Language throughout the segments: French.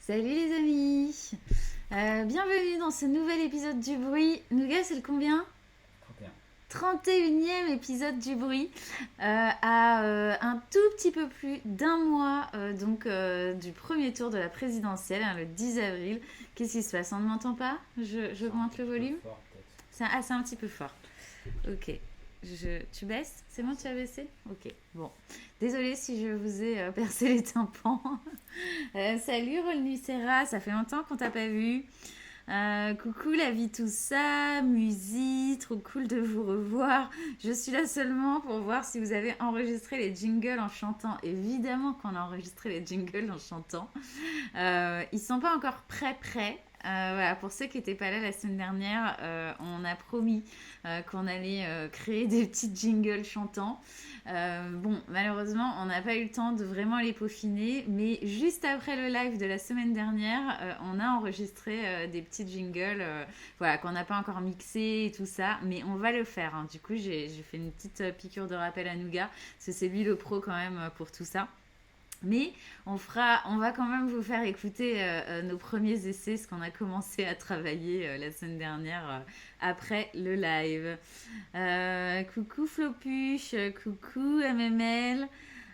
Salut les amis. Bienvenue dans ce nouvel épisode du bruit. Nougat, c'est le combien? 31. 31e épisode du bruit, à un tout petit peu plus d'un mois du premier tour de la présidentielle, hein, le 10 avril. Qu'est-ce qui se passe? On ne m'entend pas? J'augmente le volume. Fort, C'est un petit peu fort. Ok. Tu baisses? C'est bon, tu as baissé? Ok, bon. Désolée si je vous ai percé les tympans. Salut Rolnucera, ça fait longtemps qu'on t'a pas vu. Coucou la vie, tout ça, musique, trop cool de vous revoir. Je suis là seulement pour voir si vous avez enregistré les jingles en chantant. Évidemment qu'on a enregistré les jingles en chantant. Ils sont pas encore prêts, Voilà, pour ceux qui n'étaient pas là la semaine dernière, on a promis qu'on allait créer des petites jingles chantants. Bon, malheureusement, on n'a pas eu le temps de vraiment les peaufiner, mais juste après le live de la semaine dernière, on a enregistré des petites jingles, voilà, qu'on n'a pas encore mixé et tout ça, mais on va le faire, hein. Du coup, j'ai fait une petite piqûre de rappel à Nougat, parce que c'est lui le pro quand même pour tout ça. Mais on va quand même vous faire écouter nos premiers essais, ce qu'on a commencé à travailler la semaine dernière après le live. Coucou Flopuche, coucou MML.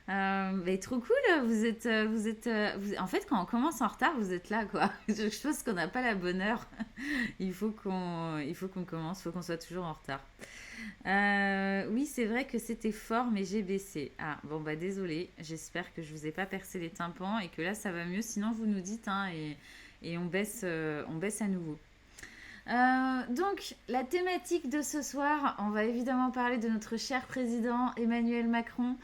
Mais trop cool, en fait, quand on commence en retard, vous êtes là, quoi. Je pense qu'on n'a pas la bonne heure. Il faut qu'on commence, il faut qu'on soit toujours en retard. Oui, c'est vrai que c'était fort, mais j'ai baissé. Ah, bon, bah désolé. J'espère que je vous ai pas percé les tympans et que là, ça va mieux. Sinon, vous nous dites, hein, et on baisse à nouveau. Donc, la thématique de ce soir, on va évidemment parler de notre cher président Emmanuel Macron,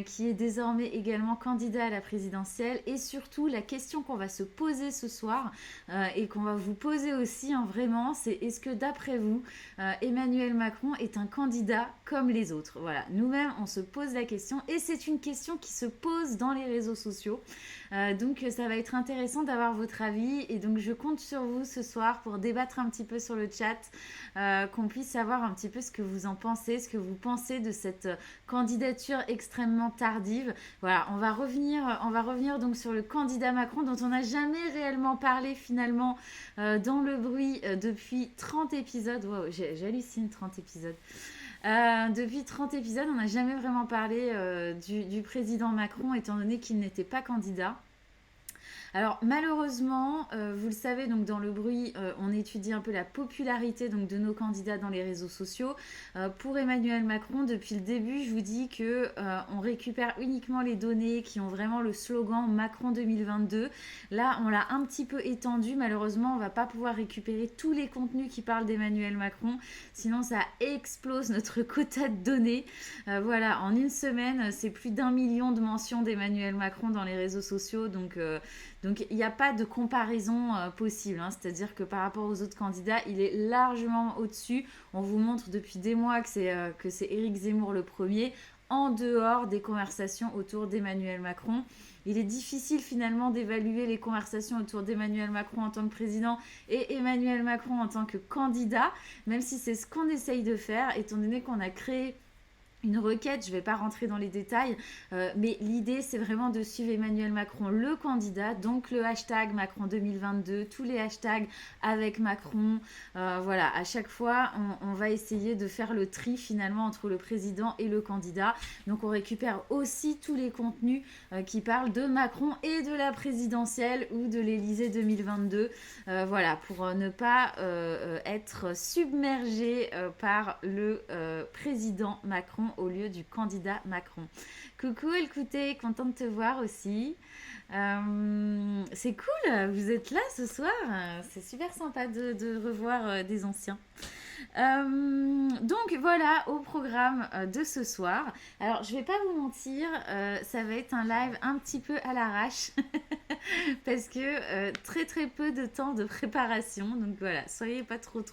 qui est désormais également candidat à la présidentielle. Et surtout, la question qu'on va se poser ce soir, et qu'on va vous poser aussi, hein, vraiment, c'est est-ce que d'après vous, Emmanuel Macron est un candidat comme les autres? Voilà, nous-mêmes, on se pose la question, et c'est une question qui se pose dans les réseaux sociaux. Donc ça va être intéressant d'avoir votre avis et donc je compte sur vous ce soir pour débattre un petit peu sur le chat, qu'on puisse savoir un petit peu ce que vous en pensez, ce que vous pensez de cette candidature extrêmement tardive. Voilà, on va revenir donc sur le candidat Macron dont on n'a jamais réellement parlé finalement dans le bruit depuis 30 épisodes. Wow, j'hallucine 30 épisodes. Depuis 30 épisodes, on n'a jamais vraiment parlé du président Macron, étant donné qu'il n'était pas candidat. Alors malheureusement, vous le savez, donc dans le bruit, on étudie un peu la popularité donc, de nos candidats dans les réseaux sociaux. Pour Emmanuel Macron, depuis le début, je vous dis que on récupère uniquement les données qui ont vraiment le slogan Macron 2022. Là, on l'a un petit peu étendu. Malheureusement, on ne va pas pouvoir récupérer tous les contenus qui parlent d'Emmanuel Macron. Sinon, ça explose notre quota de données. Voilà, en une semaine, c'est plus d'1 million de mentions d'Emmanuel Macron dans les réseaux sociaux. Donc il n'y a pas de comparaison possible, hein. C'est-à-dire que par rapport aux autres candidats, il est largement au-dessus. On vous montre depuis des mois que c'est Éric Zemmour le premier, en dehors des conversations autour d'Emmanuel Macron. Il est difficile finalement d'évaluer les conversations autour d'Emmanuel Macron en tant que président et Emmanuel Macron en tant que candidat, même si c'est ce qu'on essaye de faire, étant donné qu'on a créé une requête, je ne vais pas rentrer dans les détails, mais l'idée c'est vraiment de suivre Emmanuel Macron, le candidat, donc le hashtag Macron 2022, tous les hashtags avec Macron, voilà, à chaque fois on va essayer de faire le tri finalement entre le président et le candidat, donc on récupère aussi tous les contenus qui parlent de Macron et de la présidentielle ou de l'Élysée 2022, voilà, pour ne pas être submergé par le président Macron au lieu du candidat Macron. Coucou Elkouté, contente de te voir aussi. C'est cool, vous êtes là ce soir. C'est super sympa de revoir des anciens. Donc voilà au programme de ce soir. Alors je vais pas vous mentir, ça va être un live un petit peu à l'arrache parce que très peu de temps de préparation. Donc voilà, soyez pas trop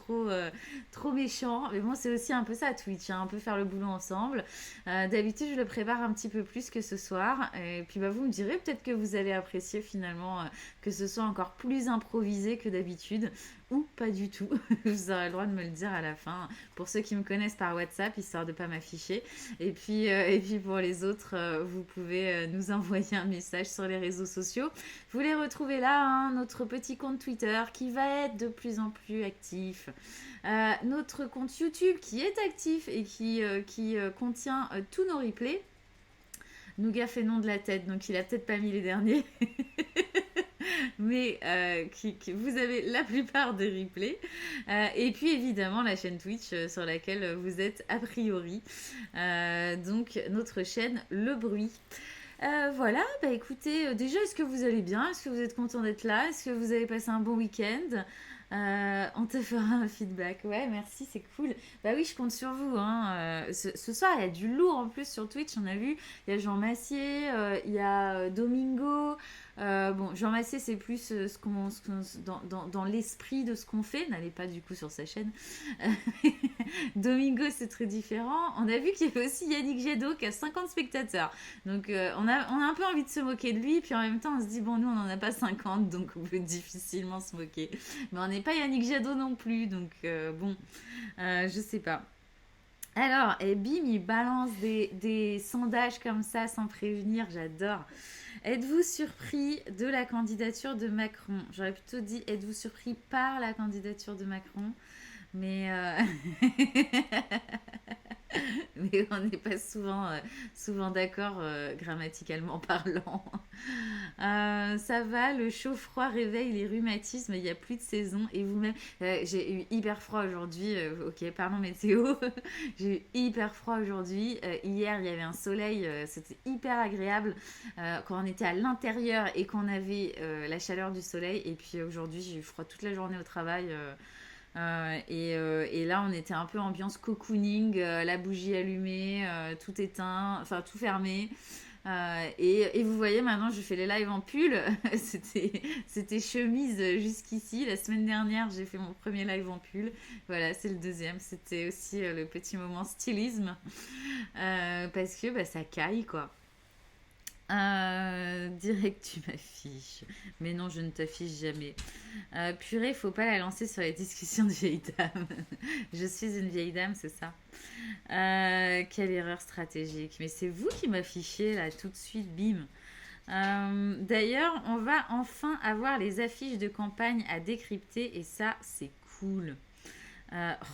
méchants. Mais bon, c'est aussi un peu ça Twitch, hein, un peu faire le boulot ensemble. D'habitude je le prépare un petit peu plus que ce soir. Et puis bah, vous me direz peut-être que vous allez apprécier finalement que ce soit encore plus improvisé que d'habitude. Ou pas du tout. Vous aurez le droit de me le dire à la fin. Pour ceux qui me connaissent par WhatsApp, histoire de ne pas m'afficher. Et puis pour les autres, vous pouvez nous envoyer un message sur les réseaux sociaux. Vous les retrouvez là, hein, notre petit compte Twitter qui va être de plus en plus actif. Notre compte YouTube qui est actif et qui contient tous nos replays. Nougat fait nom de la tête, donc il a peut-être pas mis les derniers. Mais vous avez la plupart des replays. Et puis évidemment la chaîne Twitch sur laquelle vous êtes a priori. Donc notre chaîne Le Bruit. Voilà, bah écoutez, déjà est-ce que vous allez bien? Est-ce que vous êtes content d'être là? Est-ce que vous avez passé un bon week-end? On te fera un feedback. Ouais, merci, c'est cool. Bah oui, je compte sur vous, hein. Ce soir, il y a du lourd en plus sur Twitch, on a vu. Il y a Jean Massier, il y a Domingo, Bon, Jean Massé, c'est plus dans l'esprit de ce qu'on fait. N'allez pas du coup sur sa chaîne. Domingo, c'est très différent. On a vu qu'il y avait aussi Yannick Jadot qui a 50 spectateurs. Donc, on a un peu envie de se moquer de lui. Puis en même temps, on se dit, bon, nous, on n'en a pas 50. Donc, on peut difficilement se moquer. Mais on n'est pas Yannick Jadot non plus. Donc, bon, je sais pas. Alors, et bim, il balance des sondages comme ça sans prévenir, j'adore. Êtes-vous surpris de la candidature de Macron? J'aurais plutôt dit, êtes-vous surpris par la candidature de Macron? Mais, mais on n'est pas souvent d'accord grammaticalement parlant. Ça va, le chaud-froid réveille les rhumatismes, il n'y a plus de saison. Et vous-même, j'ai eu hyper froid aujourd'hui. Ok, pardon météo. J'ai eu hyper froid aujourd'hui. Hier, il y avait un soleil, c'était hyper agréable quand on était à l'intérieur et qu'on avait la chaleur du soleil. Et puis aujourd'hui, j'ai eu froid toute la journée au travail. Et là, on était un peu ambiance cocooning, la bougie allumée, tout éteint, enfin tout fermé. Et vous voyez, maintenant, je fais les lives en pull. C'était chemise jusqu'ici. La semaine dernière, j'ai fait mon premier live en pull. Voilà, c'est le deuxième. C'était aussi le petit moment stylisme. Parce que bah, ça caille, quoi. Direct, tu m'affiches. Mais non, je ne t'affiche jamais. Purée, faut pas la lancer sur les discussions de vieille dame. Je suis une vieille dame, c'est ça. Quelle erreur stratégique. Mais c'est vous qui m'affichez là tout de suite, bim. D'ailleurs, on va enfin avoir les affiches de campagne à décrypter et ça, c'est cool.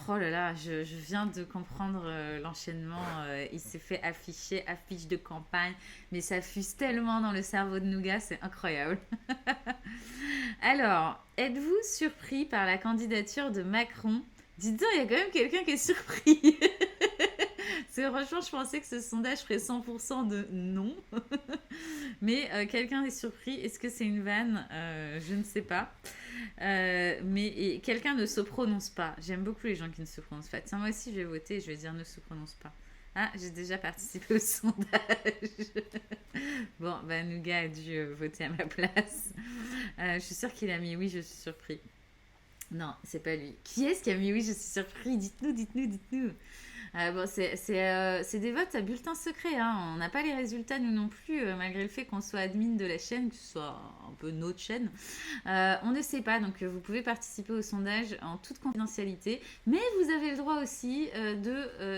Oh là là, je viens de comprendre l'enchaînement. Il s'est fait afficher, affiche de campagne, mais ça fuse tellement dans le cerveau de Nougat, c'est incroyable. Alors, êtes-vous surpris par la candidature de Macron? Dites donc, il y a quand même quelqu'un qui est surpris. Franchement, je pensais que ce sondage ferait 100% de non. Mais quelqu'un est surpris. Est-ce que c'est une vanne? Je ne sais pas. Mais quelqu'un ne se prononce pas. J'aime beaucoup les gens qui ne se prononcent pas. Tiens, moi aussi, je vais voter et je vais dire ne se prononce pas. Ah, j'ai déjà participé au sondage. Bon, bah, Nougat a dû voter à ma place. Je suis sûre qu'il a mis oui, je suis surpris. Non, c'est pas lui. Qui est-ce qui a mis oui, je suis surpris? Dites-nous, dites-nous, dites-nous. Bon, c'est des votes à bulletin secret. Hein. On n'a pas les résultats, nous non plus, malgré le fait qu'on soit admin de la chaîne, que ce soit un peu notre chaîne. On ne sait pas, donc vous pouvez participer au sondage en toute confidentialité. Mais vous avez le droit aussi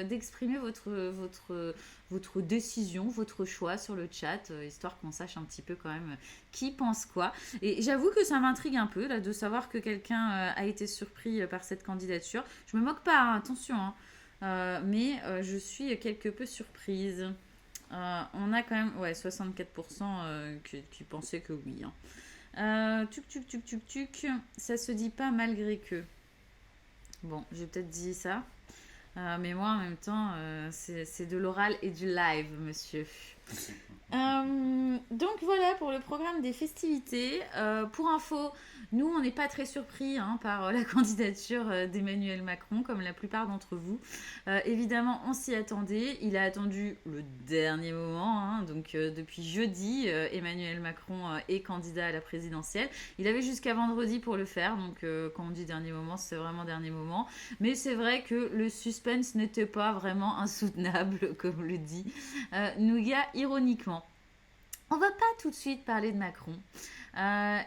d'exprimer votre décision, votre choix sur le chat, histoire qu'on sache un petit peu quand même qui pense quoi. Et j'avoue que ça m'intrigue un peu là, de savoir que quelqu'un a été surpris par cette candidature. Je me moque pas, hein, attention. Hein. Mais je suis quelque peu surprise. On a quand même 64% qui pensaient que oui. Hein. Tuc. Ça se dit pas malgré que. Bon, j'ai peut-être dit ça. Mais moi, en même temps, c'est de l'oral et du live, monsieur. Donc voilà pour le programme des festivités. Pour info, nous on n'est pas très surpris par la candidature d'Emmanuel Macron, comme la plupart d'entre vous. Évidemment, on s'y attendait. Il a attendu le dernier moment. Donc depuis jeudi, Emmanuel Macron est candidat à la présidentielle. Il avait jusqu'à vendredi pour le faire. Donc quand on dit dernier moment, c'est vraiment dernier moment. Mais c'est vrai que le suspense n'était pas vraiment insoutenable, comme le dit Nougat ironiquement. On va pas tout de suite parler de Macron.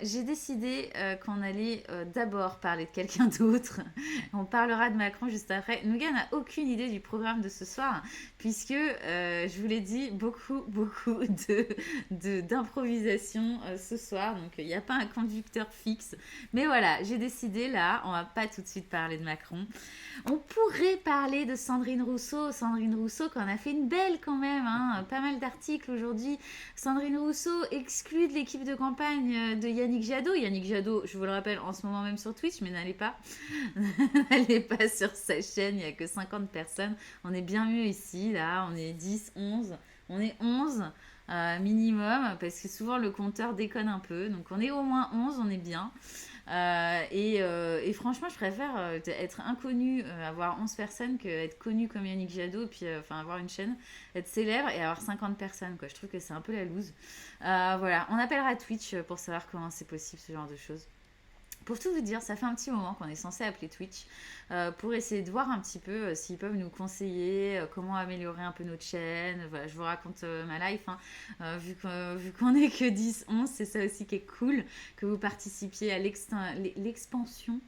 J'ai décidé qu'on allait d'abord parler de quelqu'un d'autre. On parlera de Macron juste après. Nougat n'a aucune idée du programme de ce soir, puisque, je vous l'ai dit, beaucoup d'improvisation ce soir. Donc, il n'y a pas un conducteur fixe. Mais voilà, j'ai décidé là, on va pas tout de suite parler de Macron. On pourrait parler de Sandrine Rousseau. Sandrine Rousseau, qui en a fait une belle quand même. Pas mal d'articles aujourd'hui. Sandrine Rousseau exclue de l'équipe de campagne de Yannick Jadot. Yannick Jadot, je vous le rappelle, en ce moment même sur Twitch, mais n'allez pas. N'allez pas sur sa chaîne, il n'y a que 50 personnes. On est bien mieux ici, là. On est 10, 11. On est 11 minimum, parce que souvent le compteur déconne un peu. Donc on est au moins 11, on est bien. Et franchement, je préfère être inconnue, avoir 11 personnes, que être connue comme Yannick Jadot, puis enfin avoir une chaîne, être célèbre et avoir 50 personnes, quoi. Je trouve que c'est un peu la loose. Voilà, on appellera Twitch pour savoir comment c'est possible, ce genre de choses. Pour tout vous dire, ça fait un petit moment qu'on est censé appeler Twitch pour essayer de voir un petit peu s'ils peuvent nous conseiller comment améliorer un peu notre chaîne. Voilà, je vous raconte ma life. Hein. Vu qu'on est que 10, 11, c'est ça aussi qui est cool, que vous participiez à l'expansion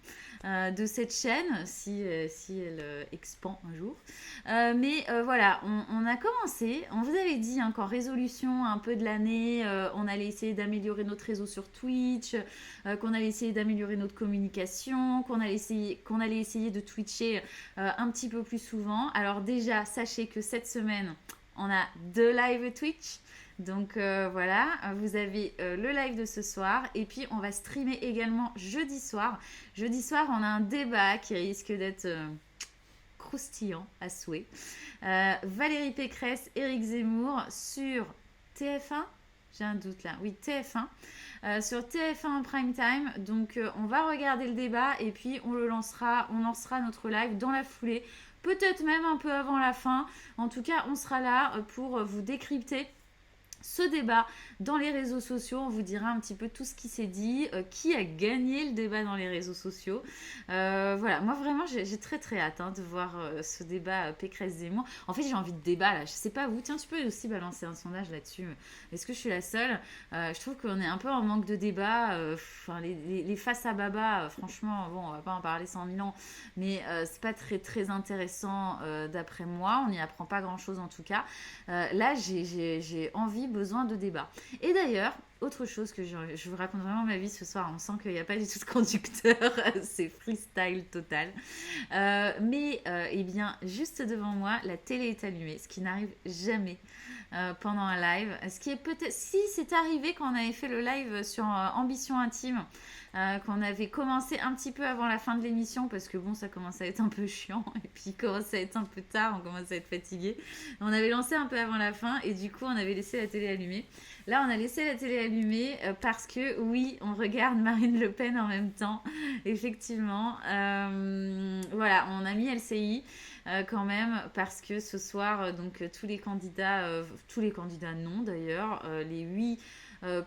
de cette chaîne, si elle expand un jour. Mais voilà, on a commencé. On vous avait dit hein, qu'en résolution un peu de l'année, on allait essayer d'améliorer notre réseau sur Twitch, qu'on allait essayer d'améliorer notre communication, qu'on allait essayer de twitcher un petit peu plus souvent. Alors déjà, sachez que cette semaine, on a 2 lives Twitch. Donc voilà, vous avez le live de ce soir et puis on va streamer également jeudi soir. Jeudi soir, on a un débat qui risque d'être croustillant à souhait. Valérie Pécresse, Éric Zemmour sur TF1. J'ai un doute là. Oui, TF1. Sur TF1 en prime time. Donc, on va regarder le débat et puis on lancera notre live dans la foulée. Peut-être même un peu avant la fin. En tout cas, on sera là pour vous décrypter ce débat dans les réseaux sociaux. On vous dira un petit peu tout ce qui s'est dit, qui a gagné le débat dans les réseaux sociaux. Voilà, moi vraiment j'ai très très hâte de voir ce débat Pécresse-Zemmour. En fait j'ai envie de débat là, je sais pas vous, tiens tu peux aussi balancer un sondage là-dessus. Est-ce que je suis la seule? Je trouve qu'on est un peu en manque de débat. Les face à baba, franchement, bon on va pas en parler 100 000 ans, mais c'est pas très très intéressant d'après moi, on n'y apprend pas grand chose en tout cas. Là j'ai besoin de débat. Et d'ailleurs, autre chose que je vous raconte vraiment ma vie ce soir, on sent qu'il n'y a pas du tout de conducteur, c'est freestyle total. Mais eh bien, juste devant moi, la télé est allumée, ce qui n'arrive jamais pendant un live. Ce qui est peut-être, si c'est arrivé quand on avait fait le live sur Ambition Intime, qu'on avait commencé un petit peu avant la fin de l'émission parce que bon ça commence à être un peu chiant et puis il commence à être un peu tard, on commence à être fatigué. On avait lancé un peu avant la fin et du coup on avait laissé la télé allumée. Là on a laissé la télé allumée parce que oui on regarde Marine Le Pen en même temps effectivement. Voilà, on a mis LCI quand même parce que ce soir donc tous les candidats non d'ailleurs, les 8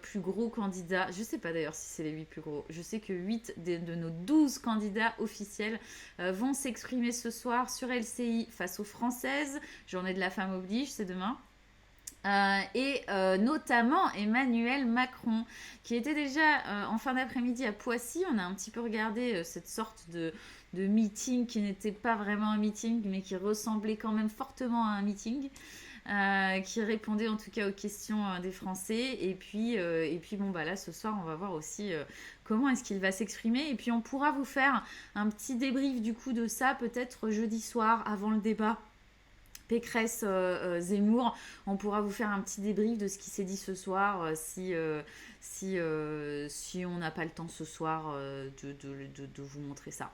plus gros candidats, je sais pas d'ailleurs si c'est les 8 plus gros, je sais que 8 de nos 12 candidats officiels vont s'exprimer ce soir sur LCI face aux Françaises. Journée de la femme oblige, c'est demain. Et notamment Emmanuel Macron qui était déjà en fin d'après-midi à Poissy. On a un petit peu regardé cette sorte de meeting qui n'était pas vraiment un meeting mais qui ressemblait quand même fortement à un meeting. Qui répondait en tout cas aux questions des Français. Et puis bon, bah là, ce soir, on va voir aussi comment est-ce qu'il va s'exprimer. Et puis, on pourra vous faire un petit débrief du coup de ça, peut-être jeudi soir, avant le débat. Pécresse Zemmour, on pourra vous faire un petit débrief de ce qui s'est dit ce soir si on n'a pas le temps ce soir de vous montrer ça.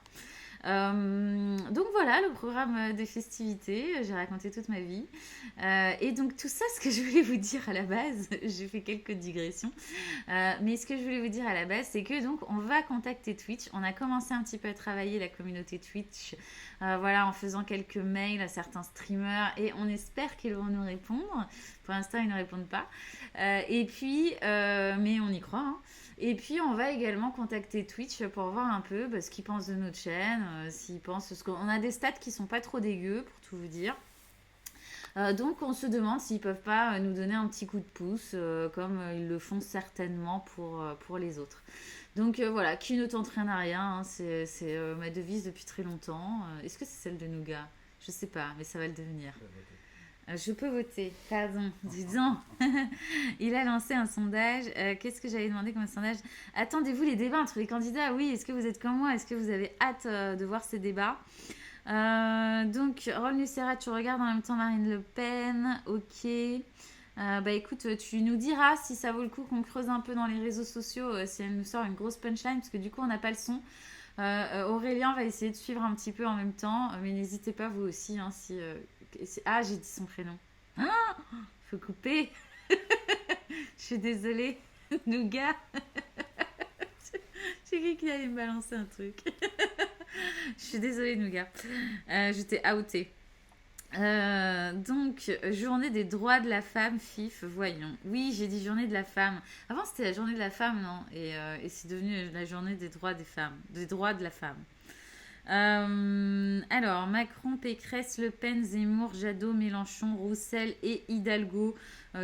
Donc voilà le programme des festivités, j'ai raconté toute ma vie et donc tout ça, ce que je voulais vous dire à la base, j'ai fait quelques digressions, mais ce que je voulais vous dire à la base c'est que donc on va contacter Twitch. On a commencé un petit peu à travailler la communauté Twitch, voilà, en faisant quelques mails à certains streamers et on espère qu'ils vont nous répondre. Pour l'instant ils ne répondent pas, et puis mais on y croit hein. Et puis on va également contacter Twitch pour voir un peu ce qu'ils pensent de notre chaîne, s'ils pensent, parce qu'on a des stats qui sont pas trop dégueux pour tout vous dire. Donc on se demande s'ils peuvent pas nous donner un petit coup de pouce comme ils le font certainement pour les autres. Donc voilà, qui ne tente rien à rien, hein, c'est ma devise depuis très longtemps. Est-ce que c'est celle de Nougat? Je sais pas, mais ça va le devenir. Je peux voter, pardon, dis donc. Il a lancé un sondage. Qu'est-ce que j'avais demandé comme sondage? Attendez-vous les débats entre les candidats? Oui, est-ce que vous êtes comme moi? Est-ce que vous avez hâte de voir ces débats? Donc, Rolf Nucera, tu regardes en même temps Marine Le Pen. Ok. Bah écoute, tu nous diras si ça vaut le coup qu'on creuse un peu dans les réseaux sociaux, si elle nous sort une grosse punchline, parce que du coup, on n'a pas le son. Aurélien va essayer de suivre un petit peu en même temps, mais n'hésitez pas vous aussi hein, si... Ah, j'ai dit son prénom. Ah, faut couper. Je suis désolée. Nougat. J'ai cru qu'il allait me balancer un truc. Je suis désolée, Nougat. J'étais outée. Donc, journée des droits de la femme, FIF, voyons. Oui, j'ai dit journée de la femme. Avant, c'était la journée de la femme, non? Et c'est devenu la journée des droits des femmes, des droits de la femme. Alors, Macron, Pécresse, Le Pen, Zemmour, Jadot, Mélenchon, Roussel et Hidalgo.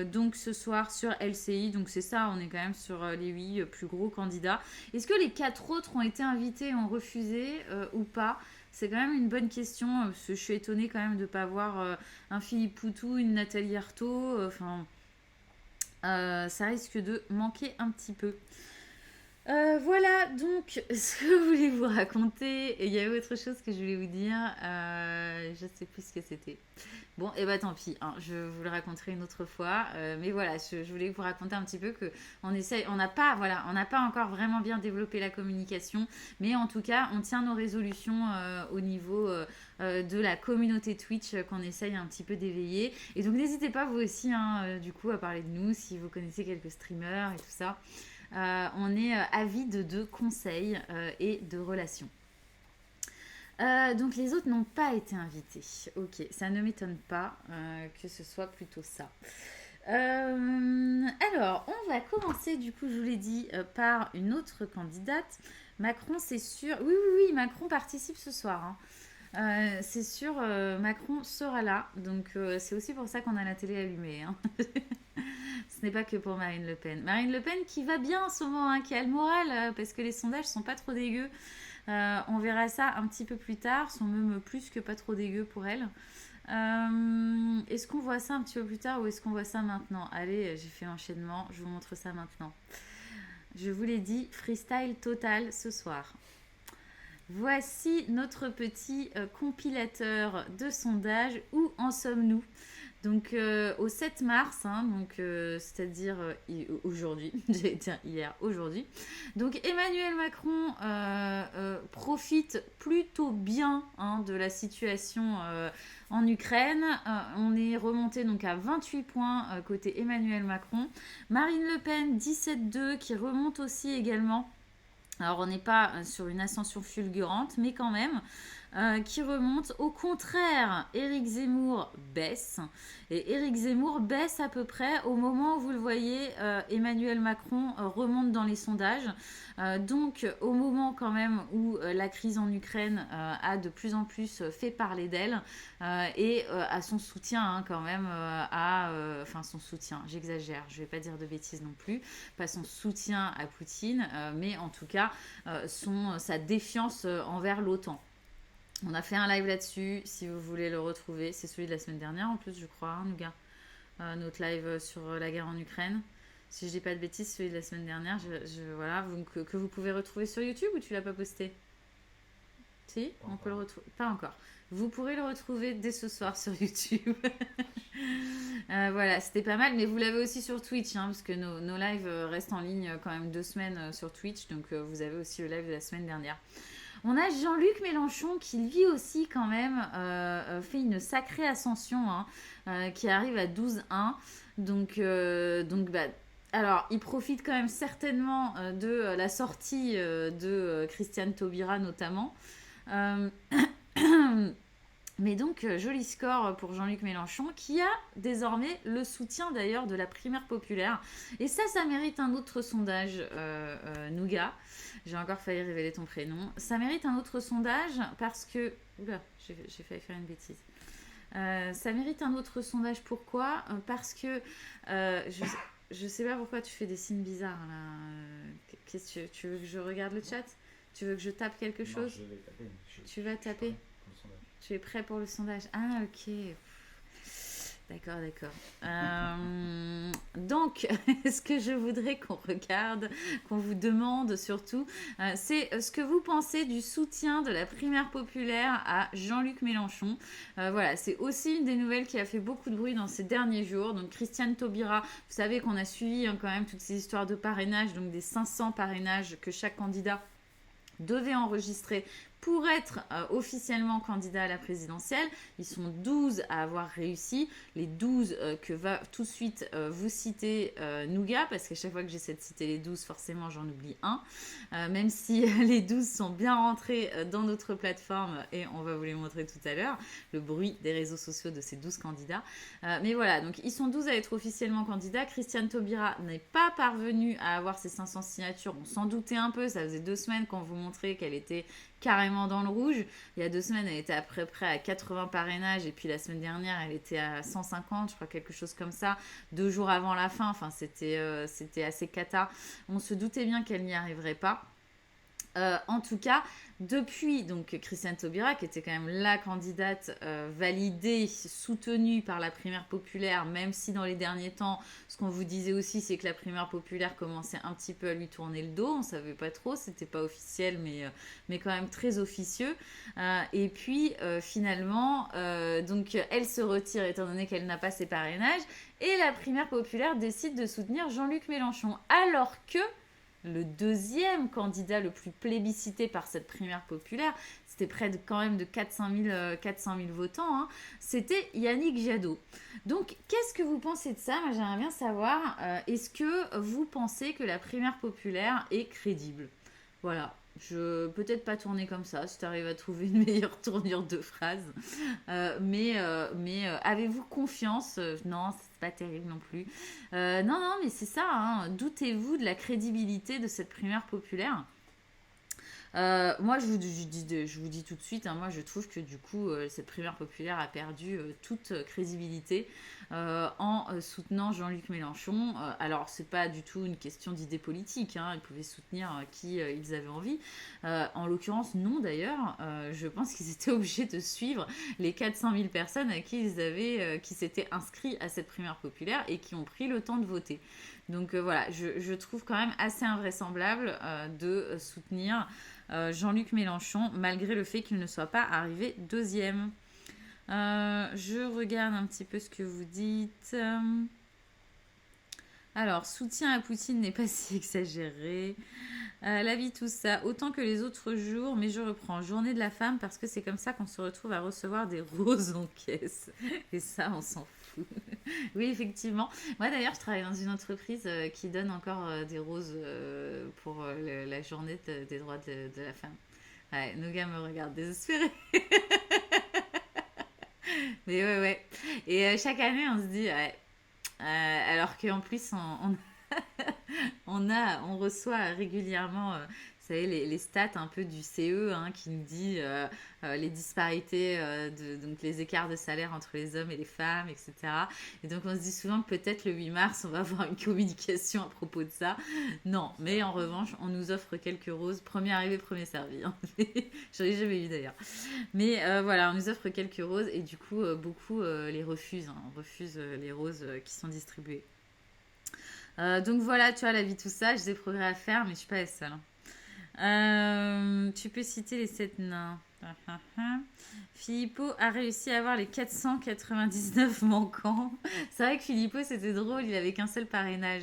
Donc, ce soir sur LCI. Donc, c'est ça, on est quand même sur les 8 plus gros candidats. Est-ce que les 4 autres ont été invités et ont refusé ou pas? C'est quand même une bonne question, parce que je suis étonnée quand même de ne pas voir un Philippe Poutou, une Nathalie Arthaud. Enfin, ça risque de manquer un petit peu. Voilà donc ce que je voulais vous raconter. Et il y avait autre chose que je voulais vous dire. Je ne sais plus ce que c'était. Bon, et bah tant pis, hein, je vous le raconterai une autre fois. Mais voilà, je voulais vous raconter un petit peu que on n'a pas, voilà, on n'a pas encore vraiment bien développé la communication, mais en tout cas, on tient nos résolutions au niveau de la communauté Twitch qu'on essaye un petit peu d'éveiller. Et donc n'hésitez pas vous aussi, hein, du coup, à parler de nous si vous connaissez quelques streamers et tout ça. On est avide de conseils et de relations. Donc les autres n'ont pas été invités. Ok, ça ne m'étonne pas que ce soit plutôt ça. Alors, on va commencer, du coup, je vous l'ai dit, par une autre candidate. Macron, c'est sûr. Oui, Macron participe ce soir. Hein. C'est sûr, Macron sera là. Donc, c'est aussi pour ça qu'on a la télé allumée. Hein. Ce n'est pas que pour Marine Le Pen. Marine Le Pen qui va bien en ce moment, hein, qui a le moral, parce que les sondages sont pas trop dégueux. On verra ça un petit peu plus tard, sont même plus que pas trop dégueux pour elle. Est-ce qu'on voit ça un petit peu plus tard ou est-ce qu'on voit ça maintenant? Allez, j'ai fait l'enchaînement, je vous montre ça maintenant. Je vous l'ai dit, freestyle total ce soir. Voici notre petit compilateur de sondages. Où en sommes-nous? Donc au 7 mars, hein, donc c'est-à-dire aujourd'hui, j'allais dire hier, aujourd'hui. Donc Emmanuel Macron profite plutôt bien, hein, de la situation en Ukraine. On est remonté donc à 28 points côté Emmanuel Macron. Marine Le Pen 17,2 qui remonte aussi également. Alors on n'est pas sur une ascension fulgurante, mais quand même, qui remonte. Au contraire, Éric Zemmour baisse. Et Éric Zemmour baisse à peu près au moment où vous le voyez, Emmanuel Macron remonte dans les sondages. Donc au moment quand même où la crise en Ukraine a de plus en plus fait parler d'elle et à son soutien, hein, quand même, enfin son soutien, j'exagère, je ne vais pas dire de bêtises non plus, pas son soutien à Poutine, mais en tout cas sa défiance envers l'OTAN. On a fait un live là-dessus, si vous voulez le retrouver. C'est celui de la semaine dernière en plus, je crois, hein, Nougat. Notre live sur la guerre en Ukraine. Si je dis pas de bêtises, celui de la semaine dernière, voilà, que vous pouvez retrouver sur YouTube ou tu l'as pas posté? Si, on peut le retrouver. Pas encore. Vous pourrez le retrouver dès ce soir sur YouTube. Voilà, c'était pas mal, mais vous l'avez aussi sur Twitch, hein, parce que nos lives restent en ligne quand même 2 semaines sur Twitch, donc vous avez aussi le live de la semaine dernière. On a Jean-Luc Mélenchon qui lui aussi quand même fait une sacrée ascension, hein, qui arrive à 12,1. Donc bah, alors il profite quand même certainement de la sortie de Christiane Taubira notamment. Mais donc, joli score pour Jean-Luc Mélenchon, qui a désormais le soutien d'ailleurs de la primaire populaire. Et ça mérite un autre sondage, Nougat. J'ai encore failli révéler ton prénom. Ça mérite un autre sondage parce que... Oula, j'ai failli faire une bêtise. Ça mérite un autre sondage, pourquoi? Parce que je sais pas pourquoi tu fais des signes bizarres là. Qu'est-ce que tu veux que je regarde le chat? Tu veux que je tape quelque chose? Je vais taper. Tu vas taper? Tu es prêt pour le sondage? Ah, ok. D'accord. Donc, ce que je voudrais qu'on regarde, qu'on vous demande surtout, c'est ce que vous pensez du soutien de la primaire populaire à Jean-Luc Mélenchon. Voilà, c'est aussi une des nouvelles qui a fait beaucoup de bruit dans ces derniers jours. Donc, Christiane Taubira, vous savez qu'on a suivi, hein, quand même toutes ces histoires de parrainage, donc des 500 parrainages que chaque candidat devait enregistrer pour être officiellement candidat à la présidentielle. Ils sont 12 à avoir réussi. Les 12 que va tout de suite vous citer Nougat, parce qu'à chaque fois que j'essaie de citer les 12, forcément j'en oublie un. Même si les 12 sont bien rentrés dans notre plateforme et on va vous les montrer tout à l'heure, le bruit des réseaux sociaux de ces 12 candidats. Mais voilà, donc ils sont 12 à être officiellement candidats. Christiane Taubira n'est pas parvenue à avoir ses 500 signatures. On s'en doutait un peu, ça faisait 2 semaines qu'on vous montrait qu'elle était carrément dans le rouge. Il y a 2 semaines, elle était à peu près à 80 parrainages et puis la semaine dernière, elle était à 150, je crois, quelque chose comme ça, 2 jours avant la fin. Enfin, c'était assez cata. On se doutait bien qu'elle n'y arriverait pas. En tout cas, depuis donc Christiane Taubira, qui était quand même la candidate validée, soutenue par la primaire populaire, même si dans les derniers temps, ce qu'on vous disait aussi, c'est que la primaire populaire commençait un petit peu à lui tourner le dos. On ne savait pas trop, c'était pas officiel, mais quand même très officieux. Et puis finalement, donc elle se retire étant donné qu'elle n'a pas ses parrainages, et la primaire populaire décide de soutenir Jean-Luc Mélenchon, alors que le deuxième candidat le plus plébiscité par cette primaire populaire, c'était près de quand même de 400 000 votants, hein, c'était Yannick Jadot. Donc, qu'est-ce que vous pensez de ça? Moi, j'aimerais bien savoir, est-ce que vous pensez que la primaire populaire est crédible? Voilà. Je peut-être pas tourner comme ça, si tu arrives à trouver une meilleure tournure de phrase. Mais avez-vous confiance? Non, c'est pas terrible non plus. Non, mais c'est ça. Hein. Doutez-vous de la crédibilité de cette primaire populaire? Moi, je vous dis tout de suite, hein, moi, je trouve que du coup, cette primaire populaire a perdu toute crédibilité en soutenant Jean-Luc Mélenchon. Alors, c'est pas du tout une question d'idée politique, hein, ils pouvaient soutenir qui ils avaient envie. En l'occurrence, non d'ailleurs. Je pense qu'ils étaient obligés de suivre les 400 000 personnes à qui qui s'étaient inscrits à cette primaire populaire et qui ont pris le temps de voter. Donc voilà, je trouve quand même assez invraisemblable de soutenir Jean-Luc Mélenchon, malgré le fait qu'il ne soit pas arrivé deuxième. Je regarde un petit peu ce que vous dites. Alors, soutien à Poutine n'est pas si exagéré. La vie, tout ça, autant que les autres jours, mais je reprends Journée de la femme parce que c'est comme ça qu'on se retrouve à recevoir des roses en caisse. Et ça, on s'en fout. Oui, effectivement. Moi, d'ailleurs, je travaille dans une entreprise qui donne encore des roses pour la journée des droits de la femme. Ouais, nos gars me regardent désespérés. Mais ouais. Et chaque année, on se dit, ouais. Alors qu'en plus, on reçoit régulièrement, vous savez, les stats un peu du CE hein, qui nous dit les disparités, donc les écarts de salaire entre les hommes et les femmes, etc. Et donc on se dit souvent que peut-être le 8 mars, on va avoir une communication à propos de ça. Non, mais en revanche, on nous offre quelques roses. Premier arrivé, premier servi. Hein. J'en ai jamais eu d'ailleurs. Mais voilà, on nous offre quelques roses et du coup, beaucoup les refusent. Hein. On refuse les roses qui sont distribuées. Donc voilà, tu vois, la vie, tout ça, j'ai des progrès à faire, mais je suis pas la seule. Tu peux citer les 7 nains. Philippot a réussi à avoir les 499 manquants. C'est vrai que Philippot, c'était drôle, il avait qu'un seul parrainage.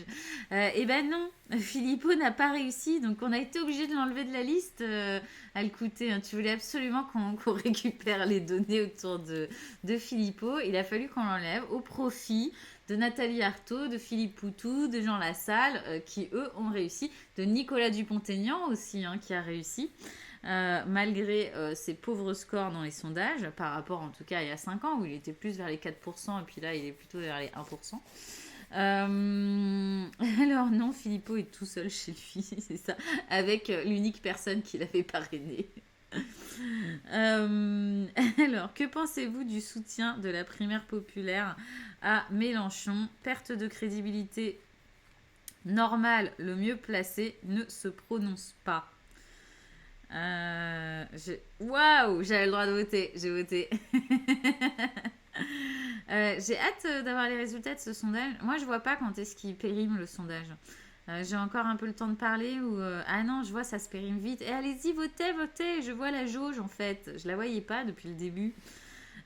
Eh ben non, Philippot n'a pas réussi, donc on a été obligé de l'enlever de la liste. À le coûter, hein. Tu voulais absolument qu'on récupère les données autour de Philippot. Il a fallu qu'on l'enlève au profit de Nathalie Arthaud, de Philippe Poutou, de Jean Lassalle, qui eux ont réussi, de Nicolas Dupont-Aignan aussi, hein, qui a réussi. Malgré ses pauvres scores dans les sondages, par rapport en tout cas à il y a 5 ans où il était plus vers les 4% et puis là il est plutôt vers les 1%. Alors non, Philippot est tout seul chez lui, c'est ça, avec l'unique personne qui l'avait parrainé. Alors, que pensez-vous du soutien de la primaire populaire à Mélenchon? Perte de crédibilité normale, le mieux placé ne se prononce pas. Waouh, j'avais le droit de voter, j'ai voté. J'ai hâte d'avoir les résultats de ce sondage. Moi, je vois pas quand est-ce qu'il périme le sondage. J'ai encore un peu le temps de parler ou ah non, je vois ça se périme vite. Et allez-y, votez. Je vois la jauge en fait. Je la voyais pas depuis le début.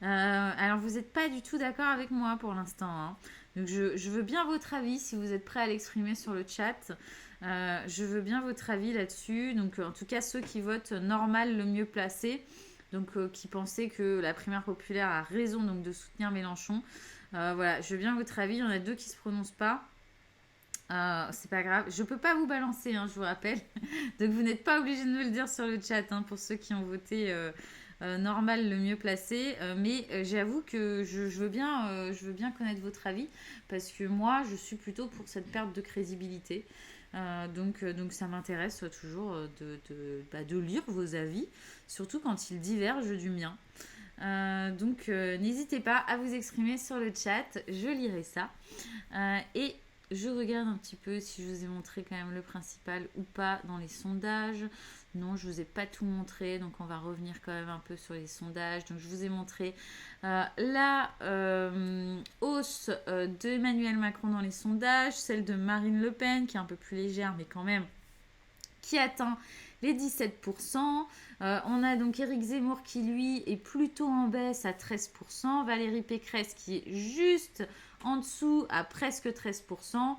Alors vous n'êtes pas du tout d'accord avec moi pour l'instant. Hein. Donc je veux bien votre avis si vous êtes prêt à l'exprimer sur le chat. Je veux bien votre avis là-dessus. Donc, en tout cas, ceux qui votent normal le mieux placé, donc qui pensaient que la primaire populaire a raison donc de soutenir Mélenchon. Voilà, je veux bien votre avis. Il y en a 2 qui se prononcent pas. C'est pas grave. Je peux pas vous balancer, hein, je vous rappelle. Donc, vous n'êtes pas obligé de me le dire sur le chat hein, pour ceux qui ont voté normal le mieux placé. Mais j'avoue que je veux bien connaître votre avis parce que moi, je suis plutôt pour cette perte de crédibilité. Donc ça m'intéresse toujours de lire vos avis, surtout quand ils divergent du mien. Donc n'hésitez pas à vous exprimer sur le chat, je lirai ça. Et je regarde un petit peu si je vous ai montré quand même le principal ou pas dans les sondages. Non, je ne vous ai pas tout montré, donc on va revenir quand même un peu sur les sondages. Donc je vous ai montré la hausse d'Emmanuel Macron dans les sondages, celle de Marine Le Pen qui est un peu plus légère mais quand même qui atteint les 17%. On a donc Éric Zemmour qui lui est plutôt en baisse à 13%, Valérie Pécresse qui est juste en dessous à presque 13%.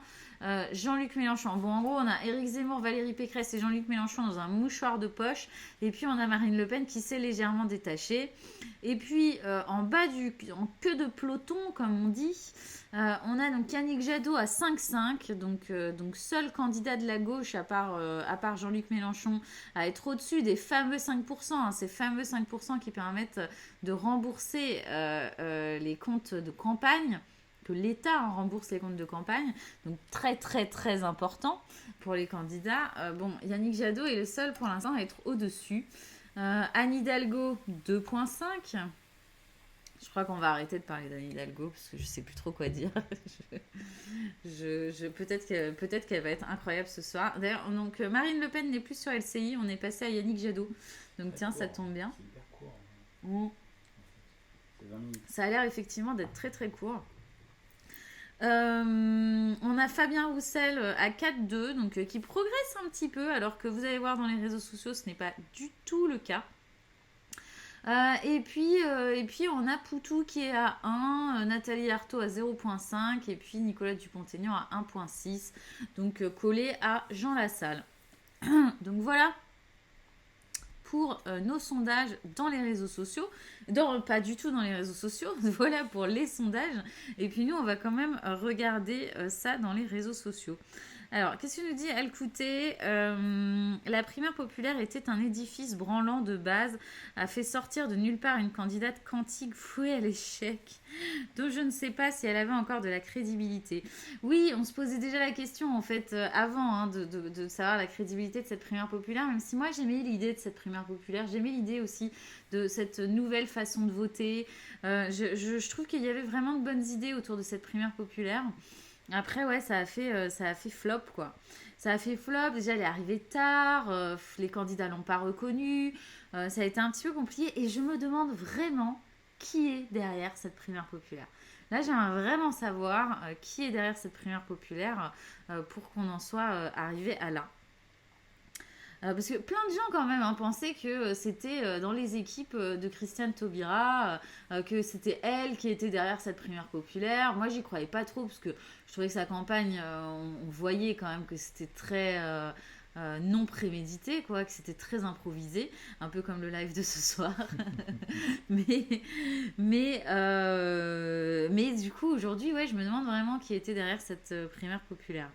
Jean-Luc Mélenchon. Bon, en gros, on a Éric Zemmour, Valérie Pécresse et Jean-Luc Mélenchon dans un mouchoir de poche. Et puis, on a Marine Le Pen qui s'est légèrement détachée. Et puis, en queue de peloton, comme on dit, on a donc Yannick Jadot à 5,5. Donc, seul candidat de la gauche, à part Jean-Luc Mélenchon, à être au-dessus des fameux 5%. Hein, ces fameux 5% qui permettent de rembourser les comptes de campagne, que l'État rembourse les comptes de campagne, donc très très très important pour les candidats. Bon, Yannick Jadot est le seul pour l'instant à être au-dessus. Anne Hidalgo, 2,5. Je crois qu'on va arrêter de parler d'Anne Hidalgo parce que je sais plus trop quoi dire. Peut-être qu'elle va être incroyable ce soir. D'ailleurs, donc Marine Le Pen n'est plus sur LCI, on est passé à Yannick Jadot. Donc tiens, ça tombe bien. C'est hyper court. Hein. C'est 20 minutes. Ça a l'air effectivement d'être très très court. On a Fabien Roussel à 4,2, donc qui progresse un petit peu, alors que vous allez voir dans les réseaux sociaux, ce n'est pas du tout le cas. Et puis on a Poutou qui est à 1, Nathalie Arthaud à 0,5 et puis Nicolas Dupont-Aignan à 1,6, donc collé à Jean Lassalle. Donc voilà pour nos sondages dans les réseaux sociaux. Pas du tout dans les réseaux sociaux, voilà pour les sondages. Et puis nous, on va quand même regarder ça dans les réseaux sociaux. Alors, qu'est-ce que nous dit Alcouté ? La primaire populaire était un édifice branlant de base, a fait sortir de nulle part une candidate quantique vouée à l'échec, dont je ne sais pas si elle avait encore de la crédibilité. Oui, on se posait déjà la question, en fait, avant hein, de savoir la crédibilité de cette primaire populaire, même si moi j'aimais l'idée de cette primaire populaire, j'aimais l'idée aussi de cette nouvelle façon de voter. Je trouve qu'il y avait vraiment de bonnes idées autour de cette primaire populaire. Après, ouais, ça a fait flop, quoi. Ça a fait flop, déjà, elle est arrivée tard, les candidats l'ont pas reconnue, ça a été un petit peu compliqué, et je me demande vraiment qui est derrière cette primaire populaire. Là, j'aimerais vraiment savoir qui est derrière cette primaire populaire pour qu'on en soit arrivé à là. Parce que plein de gens quand même pensaient que c'était dans les équipes de Christiane Taubira, que c'était elle qui était derrière cette primaire populaire. Moi, j'y croyais pas trop parce que je trouvais que sa campagne, on voyait quand même que c'était très non prémédité, quoi, que c'était très improvisé, un peu comme le live de ce soir. mais du coup, aujourd'hui, ouais, je me demande vraiment qui était derrière cette primaire populaire.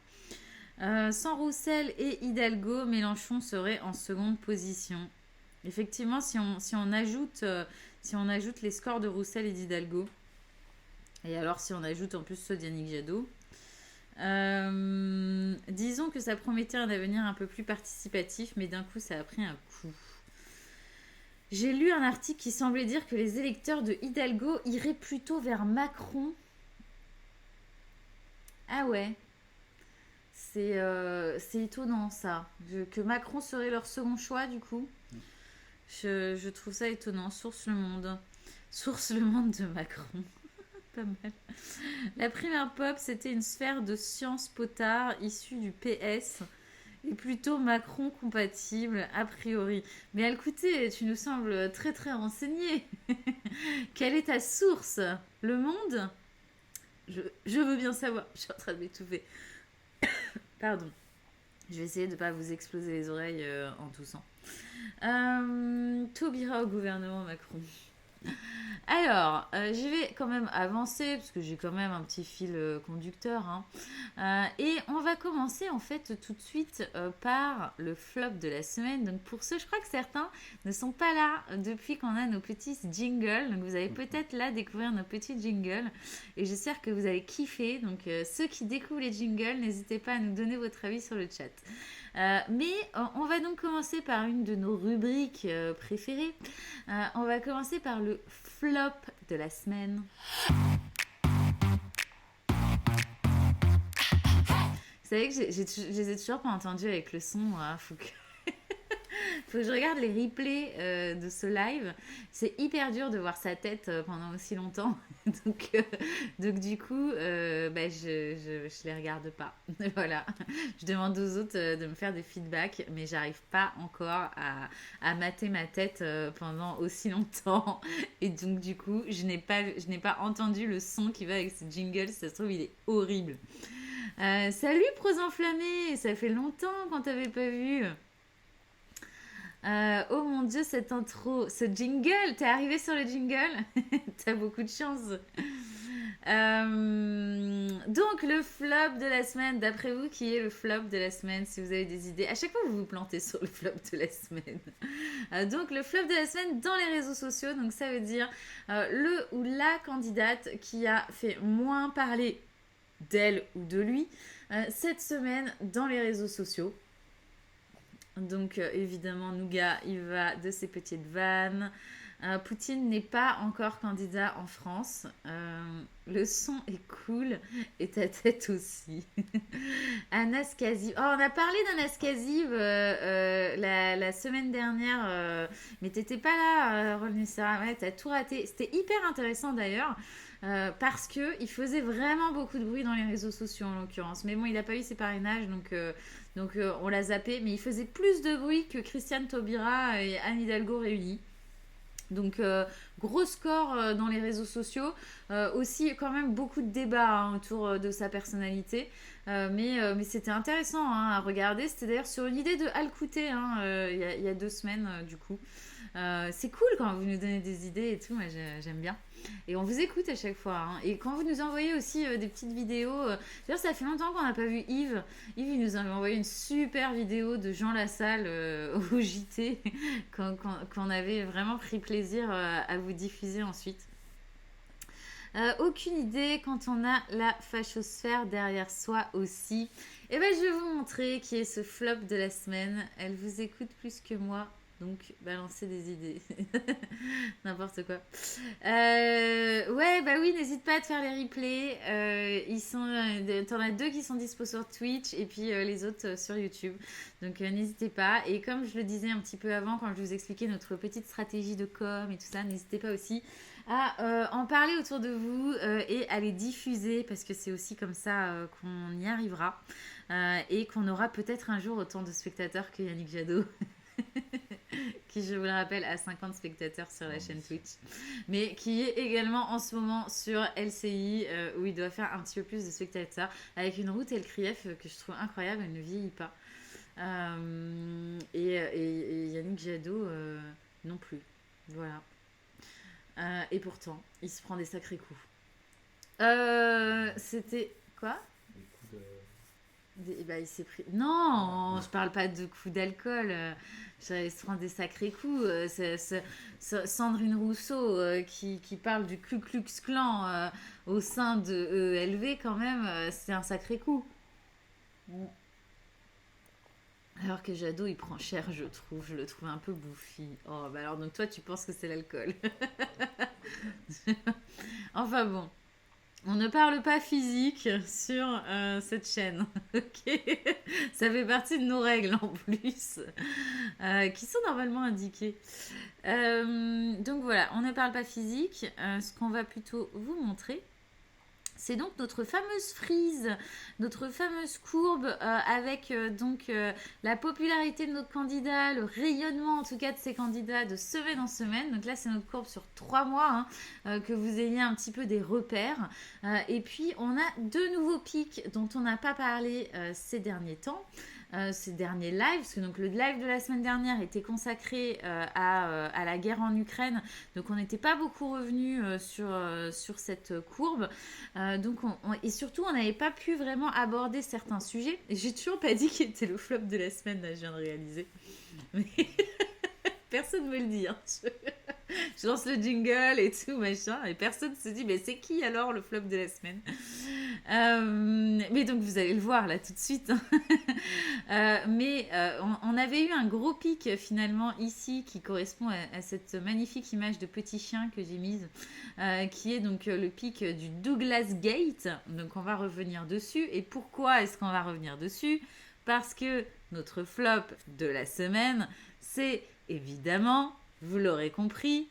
Sans Roussel et Hidalgo, Mélenchon serait en seconde position. Effectivement, si on ajoute les scores de Roussel et d'Hidalgo, et alors si on ajoute en plus ceux d'Yannick Jadot, disons que ça promettait un avenir un peu plus participatif, mais d'un coup ça a pris un coup. J'ai lu un article qui semblait dire que les électeurs de Hidalgo iraient plutôt vers Macron. Ah ouais. C'est étonnant ça, que Macron serait leur second choix du coup. Je trouve ça étonnant. Source Le Monde de Macron. Pas mal. La primaire pop, c'était une sphère de science potard issue du PS et plutôt Macron compatible a priori. Mais écoutez, tu nous sembles très très renseigné. Quelle est ta source ? Le Monde ? Je veux bien savoir. Je suis en train de m'étouffer. Pardon. Je vais essayer de ne pas vous exploser les oreilles en toussant. Taubira au gouvernement Macron. Alors, je vais quand même avancer parce que j'ai quand même un petit fil conducteur. Hein. Et on va commencer en fait tout de suite par le flop de la semaine. Donc pour ceux, je crois que certains ne sont pas là depuis qu'on a nos petits jingles. Donc vous allez peut-être là découvrir nos petits jingles. Et j'espère que vous allez kiffer. Donc ceux qui découvrent les jingles, n'hésitez pas à nous donner votre avis sur le chat. Mais on va donc commencer par une de nos rubriques préférées. On va commencer par le flop de la semaine. Vous savez que je les ai toujours pas entendus avec le son. Faut que je regarde les replays de ce live. C'est hyper dur de voir sa tête pendant aussi longtemps. donc du coup, je les regarde pas. Voilà. Je demande aux autres de me faire des feedbacks, mais j'arrive pas encore à mater ma tête pendant aussi longtemps. Et donc du coup, je n'ai pas entendu le son qui va avec ce jingle. Si ça se trouve, il est horrible. Salut Pros Enflammés, ça fait longtemps qu'on t'avait pas vu. Oh mon dieu, cette intro, ce jingle, t'es arrivé sur le jingle. T'as beaucoup de chance. Donc le flop de la semaine, d'après vous, qui est le flop de la semaine, si vous avez des idées. À chaque fois vous vous plantez sur le flop de la semaine. Donc le flop de la semaine dans les réseaux sociaux, donc ça veut dire le ou la candidate qui a fait moins parler d'elle ou de lui cette semaine dans les réseaux sociaux. Donc évidemment, Nougat, il va de ses petites vannes. Poutine n'est pas encore candidat en France. Le son est cool et ta tête aussi. Anas Kazib. Oh, on a parlé d'Anas Kazib la semaine dernière, mais t'étais pas là, Rolnissa. Ouais, t'as tout raté. C'était hyper intéressant d'ailleurs. Parce qu'il faisait vraiment beaucoup de bruit dans les réseaux sociaux en l'occurrence. Mais bon, il n'a pas eu ses parrainages, donc on l'a zappé. Mais il faisait plus de bruit que Christiane Taubira et Anne Hidalgo réunis. Donc gros score dans les réseaux sociaux. Aussi quand même beaucoup de débats autour de sa personnalité. Mais c'était intéressant à regarder. C'était d'ailleurs sur une idée de Al-Kouté il y a 2 semaines du coup. C'est cool quand vous nous donnez des idées et tout, moi j'aime bien. Et on vous écoute à chaque fois. Et quand vous nous envoyez aussi des petites vidéos, d'ailleurs ça fait longtemps qu'on n'a pas vu Yves. Yves il nous a envoyé une super vidéo de Jean Lassalle au JT qu'on avait vraiment pris plaisir à vous diffuser ensuite. Aucune idée quand on a la fachosphère derrière soi aussi. Et ben je vais vous montrer qui est ce flop de la semaine. Elle vous écoute plus que moi. Donc, balancer des idées. N'importe quoi. Ouais, bah oui, n'hésite pas à te faire les replays. T'en as 2 qui sont dispo sur Twitch et puis les autres sur YouTube. Donc, n'hésitez pas. Et comme je le disais un petit peu avant, quand je vous expliquais notre petite stratégie de com et tout ça, n'hésitez pas aussi à en parler autour de vous et à les diffuser parce que c'est aussi comme ça qu'on y arrivera et qu'on aura peut-être un jour autant de spectateurs que Yannick Jadot. Qui, je vous le rappelle, a 50 spectateurs sur la chaîne Twitch, mais qui est également en ce moment sur LCI, où il doit faire un petit peu plus de spectateurs, avec une route El Krief que je trouve incroyable, elle ne vieillit pas. Et Yannick Jadot non plus. Voilà. Et pourtant, il se prend des sacrés coups. C'était... Quoi ? Il s'est pris... Non, je parle pas de coups d'alcool. Il se prend des sacrés coups. Sandrine Rousseau qui parle du Ku Klux Klan au sein de ELV quand même, c'est un sacré coup. Alors que Jadot, il prend cher, je trouve. Je le trouve un peu bouffi. Oh, bah alors donc toi, tu penses que c'est l'alcool. Enfin bon. On ne parle pas physique sur cette chaîne, ok. Ça fait partie de nos règles en plus, qui sont normalement indiquées. Donc voilà, on ne parle pas physique. Ce qu'on va plutôt vous montrer, c'est donc notre fameuse frise, notre fameuse courbe avec la popularité de notre candidat, le rayonnement en tout cas de ces candidats de semaine en semaine. Donc là, c'est notre courbe sur 3 mois, que vous ayez un petit peu des repères. Et puis, on a 2 nouveaux pics dont on n'a pas parlé ces derniers temps. ces derniers lives, parce que donc, le live de la semaine dernière était consacré à la guerre en Ukraine, donc on n'était pas beaucoup revenu sur cette courbe, et surtout on n'avait pas pu vraiment aborder certains sujets, et j'ai toujours pas dit qu'il était le flop de la semaine, là je viens de réaliser, mais personne ne me le dit, hein. Je lance le jingle et tout, machin, et personne se dit, mais c'est qui alors le flop de la semaine? Mais donc vous allez le voir là tout de suite. On avait eu un gros pic finalement ici qui correspond à cette magnifique image de petit chien que j'ai mise, qui est donc le pic du Douglas Gate. Donc on va revenir dessus. Et pourquoi est-ce qu'on va revenir dessus? Parce que notre flop de la semaine, c'est évidemment, vous l'aurez compris,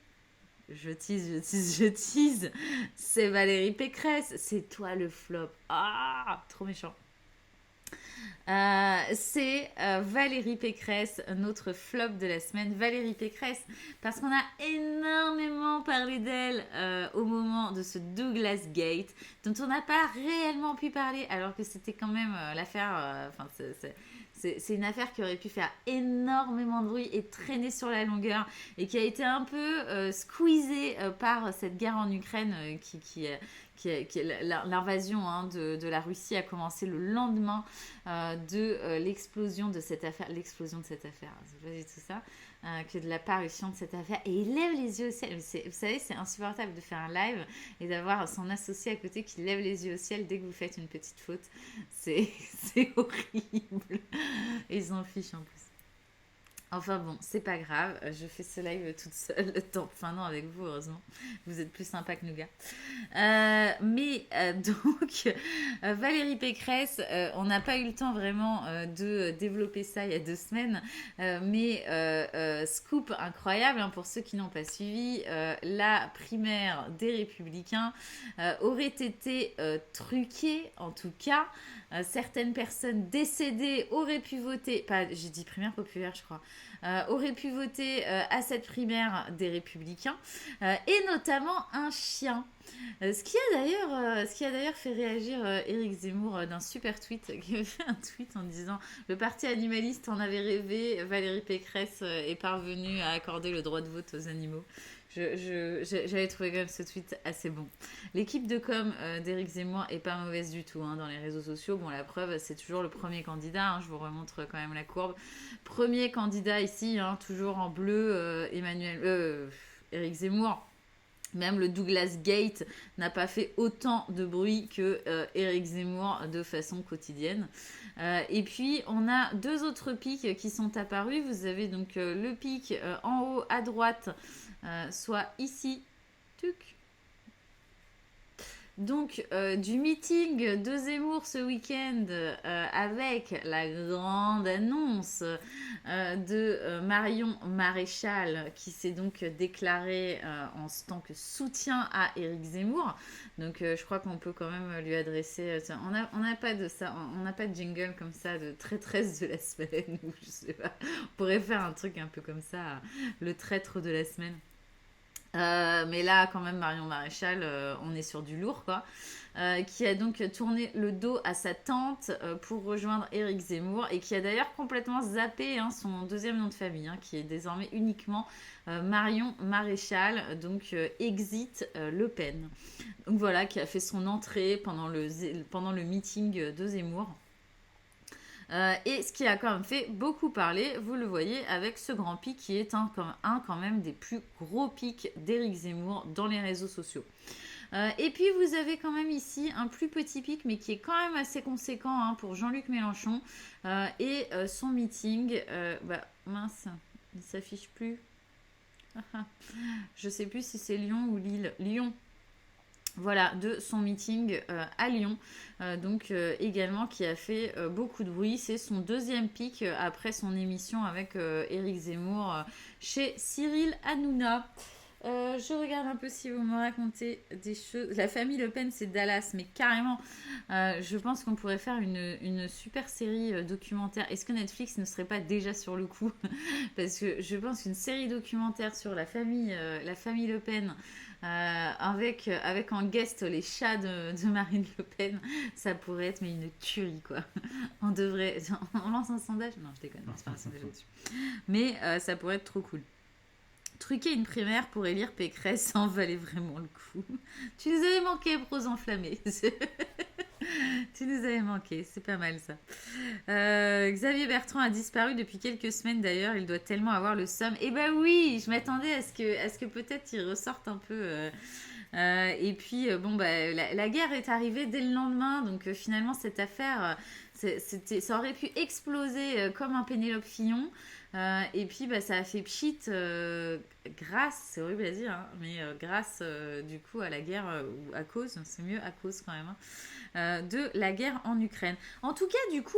je tease, c'est Valérie Pécresse, c'est toi le flop. Ah, trop méchant. C'est Valérie Pécresse, notre flop de la semaine. Valérie Pécresse, parce qu'on a énormément parlé d'elle au moment de ce Douglas Gate, dont on n'a pas réellement pu parler, alors que c'était quand même l'affaire. C'est une affaire qui aurait pu faire énormément de bruit et traîner sur la longueur et qui a été un peu squeezée par cette guerre en Ukraine l'invasion de la Russie a commencé le lendemain de l'explosion de cette affaire. L'explosion de cette affaire, c'est pas du tout ça. Que de l'apparition de cette affaire. Et il lève les yeux au ciel. Vous savez, c'est insupportable de faire un live et d'avoir son associé à côté qui lève les yeux au ciel dès que vous faites une petite faute. C'est horrible. Et ils s'en fichent en plus. Enfin bon, c'est pas grave, je fais ce live toute seule, enfin non avec vous heureusement, vous êtes plus sympa que nous gars. Valérie Pécresse, on n'a pas eu le temps vraiment de développer ça il y a 2 semaines, scoop incroyable pour ceux qui n'ont pas suivi, la primaire des Républicains aurait été truquée en tout cas. Certaines personnes décédées auraient pu voter, j'ai dit primaire populaire je crois, auraient pu voter à cette primaire des Républicains, et notamment un chien. Ce qui a d'ailleurs fait réagir Éric Zemmour d'un super tweet, qui avait fait un tweet en disant « Le parti animaliste en avait rêvé, Valérie Pécresse est parvenue à accorder le droit de vote aux animaux ». J'avais trouvé quand même ce tweet assez bon. L'équipe de com d'Éric Zemmour est pas mauvaise du tout dans les réseaux sociaux. Bon, la preuve, c'est toujours le premier candidat. Je vous remontre quand même la courbe. Premier candidat ici, toujours en bleu, Éric Zemmour. Même le Douglas Gate n'a pas fait autant de bruit que Éric Zemmour de façon quotidienne. Et puis, on a 2 autres pics qui sont apparus. Vous avez donc le pic en haut à droite, soit ici. Tuc. Donc, du meeting de Zemmour ce week-end avec la grande annonce de Marion Maréchal qui s'est donc déclarée en tant que soutien à Éric Zemmour. Donc, je crois qu'on peut quand même lui adresser... on n'a pas de ça, on n'a pas de jingle comme ça de traîtresse de la semaine ou je sais pas. On pourrait faire un truc un peu comme ça, le traître de la semaine. Mais là, quand même, Marion Maréchal, on est sur du lourd, quoi. Qui a donc tourné le dos à sa tante pour rejoindre Éric Zemmour et qui a d'ailleurs complètement zappé son deuxième nom de famille, qui est désormais uniquement Marion Maréchal, donc exit Le Pen. Donc voilà, qui a fait son entrée pendant le meeting de Zemmour. Et ce qui a quand même fait beaucoup parler, vous le voyez, avec ce grand pic qui est quand même des plus gros pics d'Éric Zemmour dans les réseaux sociaux. Et puis vous avez quand même ici un plus petit pic, mais qui est quand même assez conséquent pour Jean-Luc Mélenchon et son meeting. Mince, il ne s'affiche plus. Je ne sais plus si c'est Lyon ou Lille. Lyon. Voilà, de son meeting à Lyon, également qui a fait beaucoup de bruit. C'est son deuxième pic après son émission avec Éric Zemmour chez Cyril Hanouna. Je regarde un peu si vous me racontez des choses. La famille Le Pen, c'est Dallas, mais carrément, je pense qu'on pourrait faire une super série documentaire. Est-ce que Netflix ne serait pas déjà sur le coup? Parce que je pense qu'une série documentaire sur la famille Le Pen, avec en guest les chats de Marine Le Pen, ça pourrait être mais une tuerie, quoi. On devrait... On lance un sondage? Non, je déconne, c'est pas un sondage là-dessus. Mais ça pourrait être trop cool. Truquer une primaire pour élire Pécresse, ça en valait vraiment le coup. Tu nous avais manqué, pros enflammés. Tu nous avais manqué, c'est pas mal ça. Xavier Bertrand a disparu depuis quelques semaines d'ailleurs, il doit tellement avoir le somme. Eh ben oui, je m'attendais à ce que peut-être il ressorte un peu. Et puis, bon, bah, la guerre est arrivée dès le lendemain, donc finalement, cette affaire, ça aurait pu exploser comme un Pénélope Fillon. Et puis, bah, ça a fait pchit grâce, c'est horrible à dire, hein, mais grâce du coup à la guerre, ou à cause, c'est mieux à cause quand même, hein, de la guerre en Ukraine. En tout cas, du coup,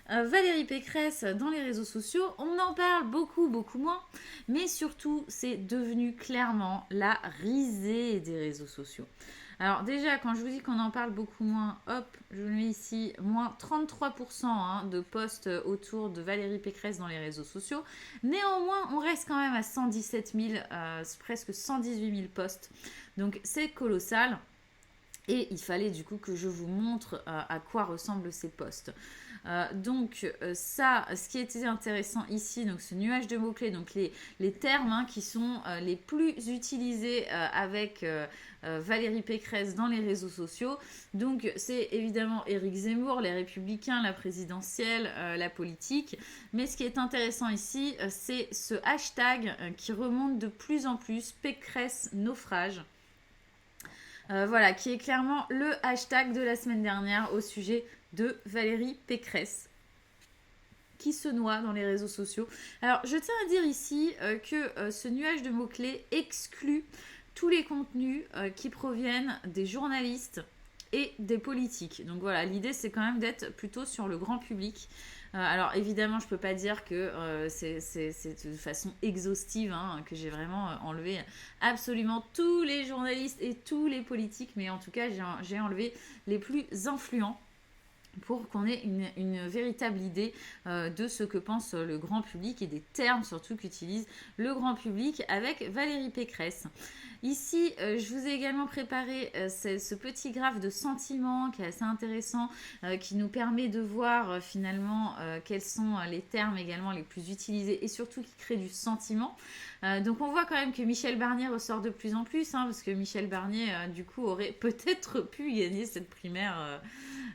Valérie Pécresse dans les réseaux sociaux, on en parle beaucoup, beaucoup moins, mais surtout, c'est devenu clairement la risée des réseaux sociaux. Alors déjà, quand je vous dis qu'on en parle beaucoup moins, hop, je vous le mets ici, moins 33% hein, de posts autour de Valérie Pécresse dans les réseaux sociaux. Néanmoins, on reste quand même à 117 000, presque 118 000 posts. Donc c'est colossal. Et il fallait du coup que je vous montre à quoi ressemblent ces posts. Ça, ce qui était intéressant ici, donc ce nuage de mots-clés, donc les termes hein, qui sont les plus utilisés avec Valérie Pécresse dans les réseaux sociaux. Donc c'est évidemment Éric Zemmour, les Républicains, la présidentielle, la politique. Mais ce qui est intéressant ici, c'est ce hashtag qui remonte de plus en plus, Pécresse naufrage. Voilà, qui est clairement le hashtag de la semaine dernière au sujet de Valérie Pécresse, qui se noie dans les réseaux sociaux. Alors, je tiens à dire ici que ce nuage de mots-clés exclut tous les contenus qui proviennent des journalistes et des politiques. Donc voilà, l'idée c'est quand même d'être plutôt sur le grand public. Alors évidemment, je peux pas dire que c'est de façon exhaustive hein, que j'ai vraiment enlevé absolument tous les journalistes et tous les politiques, mais en tout cas j'ai enlevé les plus influents pour qu'on ait une véritable idée de ce que pense le grand public et des termes surtout qu'utilise le grand public avec Valérie Pécresse. Ici, je vous ai également préparé ce petit graphe de sentiments qui est assez intéressant, qui nous permet de voir finalement quels sont les termes également les plus utilisés et surtout qui créent du sentiment. Donc on voit quand même que Michel Barnier ressort de plus en plus, hein, parce que Michel Barnier, du coup, aurait peut-être pu gagner cette primaire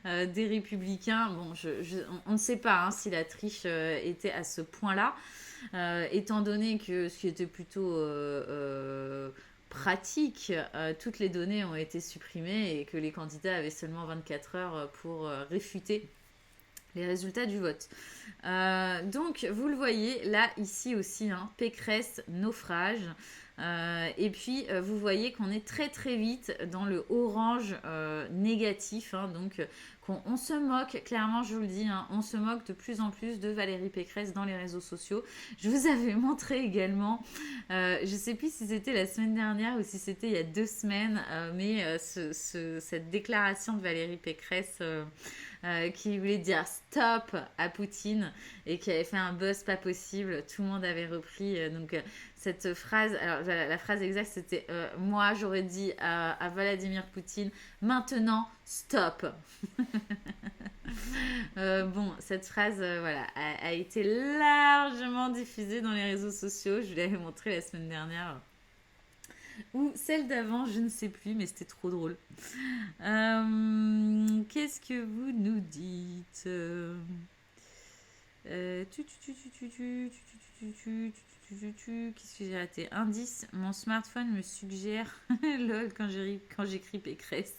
des Républicains. Bon, on ne sait pas hein, si la triche était à ce point-là, étant donné que ce qui était plutôt pratique, toutes les données ont été supprimées et que les candidats avaient seulement 24 heures pour réfuter les résultats du vote. Donc, vous le voyez, là, ici aussi, hein, Pécresse, naufrage. Et puis, vous voyez qu'on est très très vite dans le orange négatif. Hein, donc, on se moque, clairement, je vous le dis, hein, on se moque de plus en plus de Valérie Pécresse dans les réseaux sociaux. Je vous avais montré également, je ne sais plus si c'était la semaine dernière ou si c'était il y a 2 semaines, mais cette déclaration de Valérie Pécresse qui voulait dire stop à Poutine et qui avait fait un buzz pas possible. Tout le monde avait repris cette phrase. Alors la phrase exacte c'était moi j'aurais dit à Vladimir Poutine maintenant stop. Bon, cette phrase voilà, a été largement diffusée dans les réseaux sociaux. Je vous l'avais montré la semaine dernière. Ou celle d'avant, je ne sais plus, mais c'était trop drôle. Qu'est-ce que vous nous dites Qu'est-ce que j'ai raté? Indice, mon smartphone me suggère lol quand j'écris Pécresse.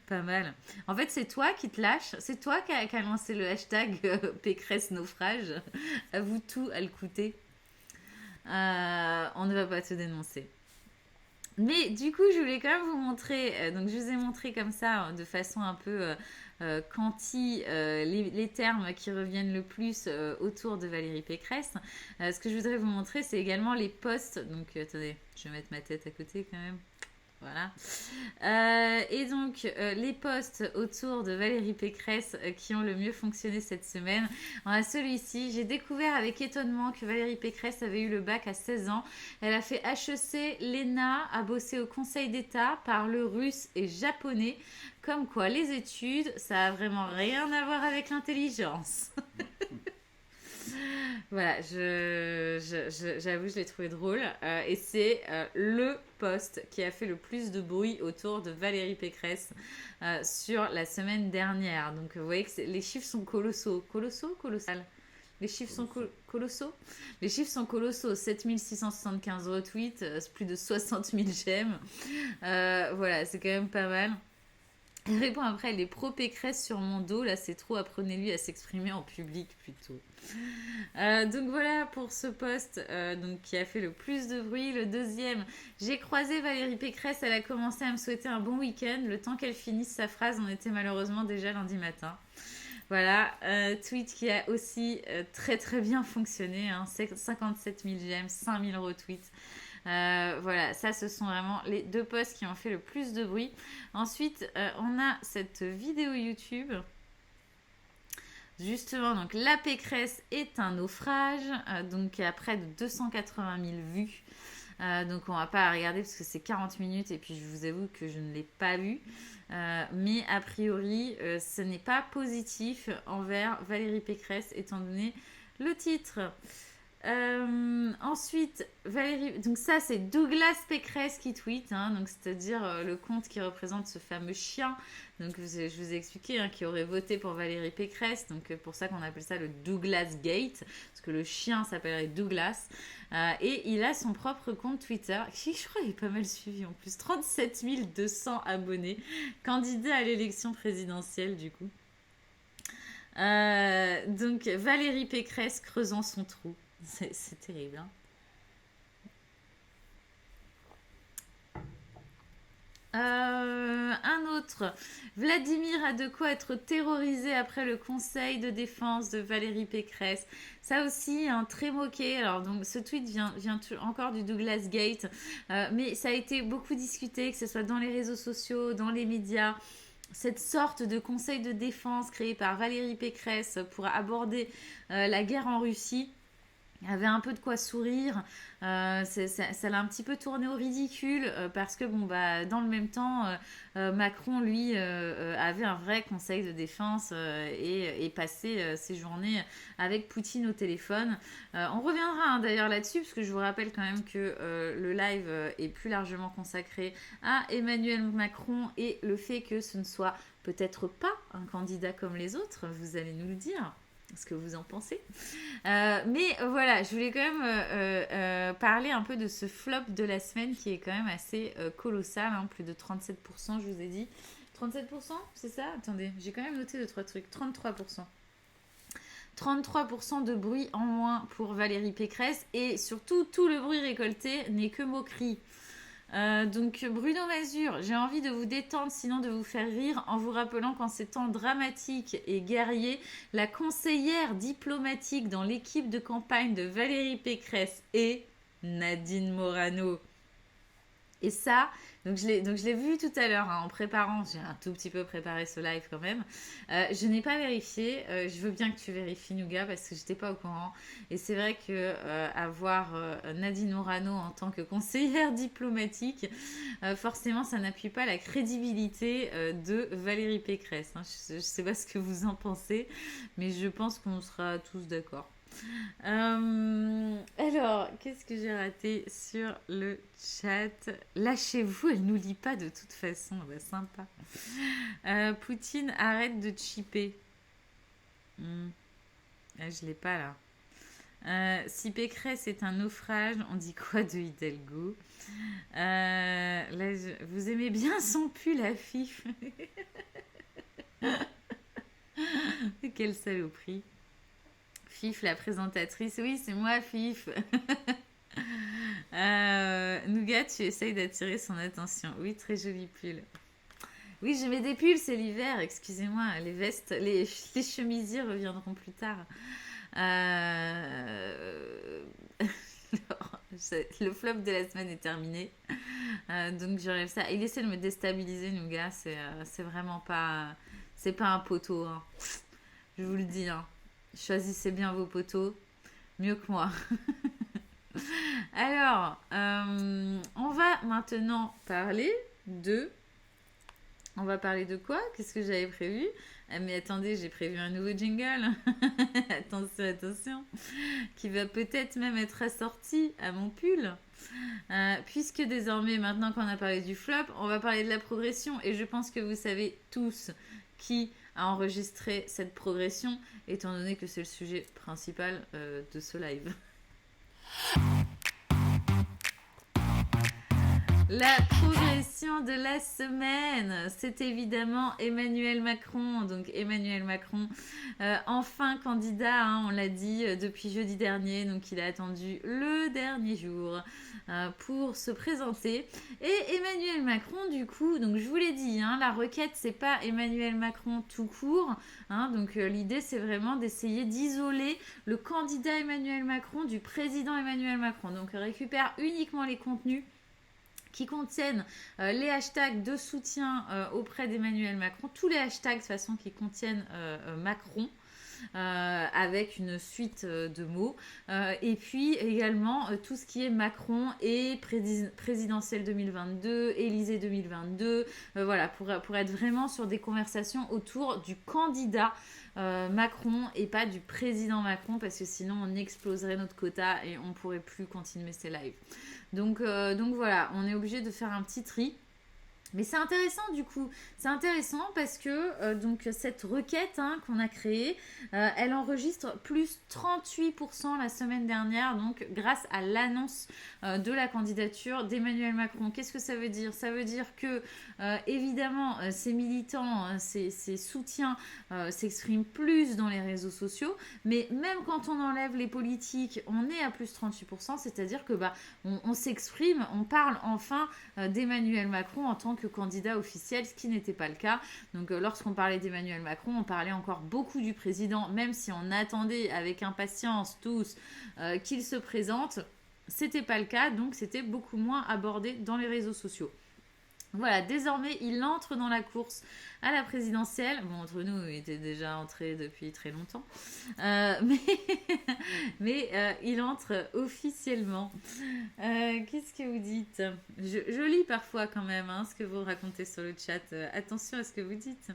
Pas mal. En fait, c'est toi qui te lâche. C'est toi qui a lancé le hashtag Pécresse naufrage. Avoue tout à le coûter. On ne va pas te dénoncer. Mais du coup, je voulais quand même vous montrer, donc je vous ai montré comme ça, de façon un peu quanti, les termes qui reviennent le plus autour de Valérie Pécresse. Ce que je voudrais vous montrer, c'est également les posts. Donc, attendez, je vais mettre ma tête à côté quand même. Voilà. Et donc, les posts autour de Valérie Pécresse qui ont le mieux fonctionné cette semaine. On a celui-ci. J'ai découvert avec étonnement que Valérie Pécresse avait eu le bac à 16 ans. Elle a fait HEC, l'ENA, a bossé au Conseil d'État, parle russe et japonais. Comme quoi, les études, ça a vraiment rien à voir avec l'intelligence. Voilà, j'avoue, je l'ai trouvé drôle. Et c'est le post qui a fait le plus de bruit autour de Valérie Pécresse sur la semaine dernière. Donc, vous voyez que les chiffres sont colossaux. Colossaux, colossal. Les chiffres sont colossaux. Les chiffres sont colossaux. 7675 retweets, plus de 60 000 j'aime. Voilà, c'est quand même pas mal. Elle répond après, les pro-Pécresse sur mon dos, là c'est trop, apprenez-lui à s'exprimer en public plutôt. Donc voilà pour ce post donc, qui a fait le plus de bruit. Le deuxième, j'ai croisé Valérie Pécresse, elle a commencé à me souhaiter un bon week-end. Le temps qu'elle finisse sa phrase, on était malheureusement déjà lundi matin. Voilà, tweet qui a aussi très très bien fonctionné, hein, 57 000 j'aime, 5 000 retweets. Voilà, ça ce sont vraiment les deux posts qui ont fait le plus de bruit. Ensuite, on a cette vidéo YouTube. Justement, donc la Pécresse est un naufrage, donc il y a près de 280 000 vues. Donc on va pas regarder parce que c'est 40 minutes et puis je vous avoue que je ne l'ai pas vu. Mais a priori, ce n'est pas positif envers Valérie Pécresse étant donné le titre. Ensuite, Valérie, donc ça c'est Douglas Pécresse qui tweet, hein, donc c'est-à-dire le compte qui représente ce fameux chien, donc je vous ai expliqué, hein, qui aurait voté pour Valérie Pécresse, donc pour ça qu'on appelle ça le Douglas Gate, parce que le chien s'appellerait Douglas, et il a son propre compte Twitter, qui je crois est pas mal suivi en plus, 37 200 abonnés, candidat à l'élection présidentielle du coup. Donc Valérie Pécresse creusant son trou. C'est terrible, hein. Un autre. Vladimir a de quoi être terrorisé après le conseil de défense de Valérie Pécresse. Ça aussi, hein, très moqué. Alors, donc, ce tweet vient encore du Douglas Gate. Mais ça a été beaucoup discuté, que ce soit dans les réseaux sociaux, dans les médias. Cette sorte de conseil de défense créé par Valérie Pécresse pour aborder la guerre en Russie. Il y avait un peu de quoi sourire. Ça l'a un petit peu tourné au ridicule parce que bon bah dans le même temps Macron lui avait un vrai conseil de défense et passait ses journées avec Poutine au téléphone. On reviendra hein, d'ailleurs là-dessus parce que je vous rappelle quand même que le live est plus largement consacré à Emmanuel Macron et le fait que ce ne soit peut-être pas un candidat comme les autres. Vous allez nous le dire ce que vous en pensez. Mais voilà, je voulais quand même parler un peu de ce flop de la semaine qui est quand même assez colossal, hein, plus de 37%, je vous ai dit. 37%, c'est ça? Attendez, j'ai quand même noté 2-3 trucs. 33%. 33% de bruit en moins pour Valérie Pécresse et surtout tout le bruit récolté n'est que moquerie. Donc Bruno Mazur, j'ai envie de vous détendre sinon de vous faire rire en vous rappelant qu'en ces temps dramatiques et guerriers, la conseillère diplomatique dans l'équipe de campagne de Valérie Pécresse est Nadine Morano. Et ça, donc je l'ai vu tout à l'heure hein, en préparant, j'ai un tout petit peu préparé ce live quand même. Je n'ai pas vérifié, je veux bien que tu vérifies Nougat parce que je n'étais pas au courant. Et c'est vrai que avoir Nadine Morano en tant que conseillère diplomatique, forcément ça n'appuie pas la crédibilité de Valérie Pécresse. Hein. Je ne sais pas ce que vous en pensez, mais je pense qu'on sera tous d'accord. Alors, qu'est-ce que j'ai raté sur le chat? Lâchez-vous, elle nous lit pas de toute façon, bah, sympa. Poutine, arrête de chipper. Je l'ai pas là. Si Pécresse est un naufrage, on dit quoi de Hidalgo? Là, vous aimez bien son pull, la fif. Quelle saloperie. Fif, la présentatrice. Oui, c'est moi, Fif. Nougat, tu essayes d'attirer son attention. Oui, très joli pull. Oui, je mets des pulls, c'est l'hiver, excusez-moi. Les vestes, les chemisiers reviendront plus tard. Euh, Le flop de la semaine est terminé. Donc j'enlève ça. Il essaie de me déstabiliser, Nougat. C'est vraiment pas. C'est pas un poteau, hein. Je vous le dis, hein. Choisissez bien vos poteaux. Mieux que moi. Alors, on va maintenant parler de. On va parler de quoi? Qu'est-ce que j'avais prévu? Ah, mais attendez, j'ai prévu un nouveau jingle. Attention, attention. Qui va peut-être même être assorti à mon pull. Puisque désormais, maintenant qu'on a parlé du flop, on va parler de la progression. Et je pense que vous savez tous qui a enregistré cette progression, étant donné que c'est le sujet principal de ce live. La progression de la semaine, c'est évidemment Emmanuel Macron. Donc Emmanuel Macron, enfin candidat, hein, on l'a dit depuis jeudi dernier. Donc il a attendu le dernier jour pour se présenter. Et Emmanuel Macron, du coup, donc je vous l'ai dit, hein, la requête, c'est pas Emmanuel Macron tout court. Hein, donc l'idée, c'est vraiment d'essayer d'isoler le candidat Emmanuel Macron du président Emmanuel Macron. Donc récupère uniquement les contenus qui contiennent les hashtags de soutien auprès d'Emmanuel Macron, tous les hashtags de toute façon qui contiennent Macron. Avec une suite de mots et puis également tout ce qui est Macron et présidentielle 2022, Élysée 2022, voilà, pour être vraiment sur des conversations autour du candidat Macron et pas du président Macron, parce que sinon on exploserait notre quota et on pourrait plus continuer ces lives. Donc voilà, on est obligé de faire un petit tri. Mais c'est intéressant du coup, c'est intéressant parce que donc cette requête qu'on a créée, elle enregistre plus 38% la semaine dernière, donc grâce à l'annonce de la candidature d'Emmanuel Macron. Qu'est-ce que ça veut dire? Ça veut dire que évidemment ces militants, ces soutiens s'expriment plus dans les réseaux sociaux, mais même quand on enlève les politiques, on est à plus 38%, c'est-à-dire que on s'exprime, on parle enfin d'Emmanuel Macron en tant que candidat officiel, ce qui n'était pas le cas. Donc lorsqu'on parlait d'Emmanuel Macron, on parlait encore beaucoup du président, même si on attendait avec impatience tous qu'il se présente. C'était pas le cas, donc c'était beaucoup moins abordé dans les réseaux sociaux. Voilà, désormais, il entre dans la course à la présidentielle. Bon, entre nous, il était déjà entré depuis très longtemps. Mais il entre officiellement. Qu'est-ce que vous dites? Je lis parfois quand même ce que vous racontez sur le chat. Attention à ce que vous dites.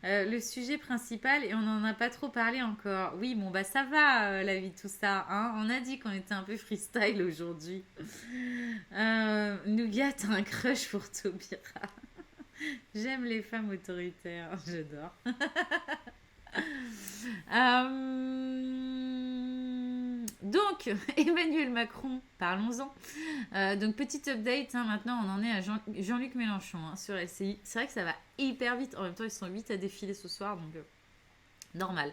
Le sujet principal, et on n'en a pas trop parlé encore. Oui, bon, ça va, la vie, tout ça. On a dit qu'on était un peu freestyle aujourd'hui. Nougat, t'as un crush pour Taubira. J'aime les femmes autoritaires, j'adore. Donc, Emmanuel Macron, parlons-en. Donc, petite update, maintenant on en est à Jean-Luc Mélenchon sur LCI. C'est vrai que ça va hyper vite. En même temps, ils sont 8 à défiler ce soir, donc normal.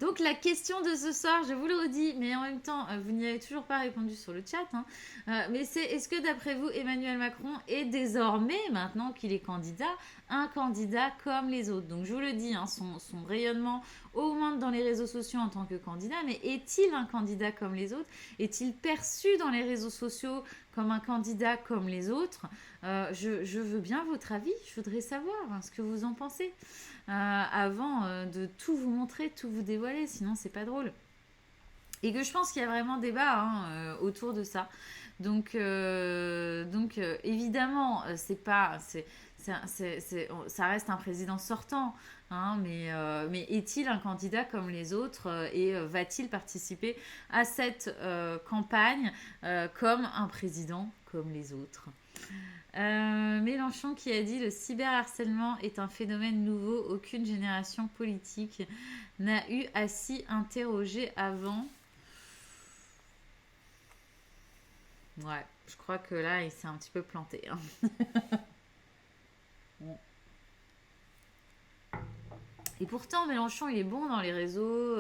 Donc la question de ce soir, je vous le redis, mais en même temps, vous n'y avez toujours pas répondu sur le chat, mais c'est: est-ce que d'après vous, Emmanuel Macron est désormais, maintenant qu'il est candidat, un candidat comme les autres? Donc je vous le dis, son rayonnement augmente dans les réseaux sociaux en tant que candidat, mais est-il un candidat comme les autres? Est-il perçu dans les réseaux sociaux comme un candidat comme les autres? Je veux bien votre avis, je voudrais savoir ce que vous en pensez. Avant de tout vous montrer, tout vous dévoiler, sinon c'est pas drôle. Et que je pense qu'il y a vraiment débat autour de ça. Donc évidemment, ça reste un président sortant, mais est-il un candidat comme les autres et va-t-il participer à cette campagne comme un président comme les autres? Mélenchon qui a dit: le cyberharcèlement est un phénomène nouveau, aucune génération politique n'a eu à s'y interroger avant. Ouais, je crois que là il s'est un petit peu planté. Et pourtant Mélenchon il est bon dans les réseaux,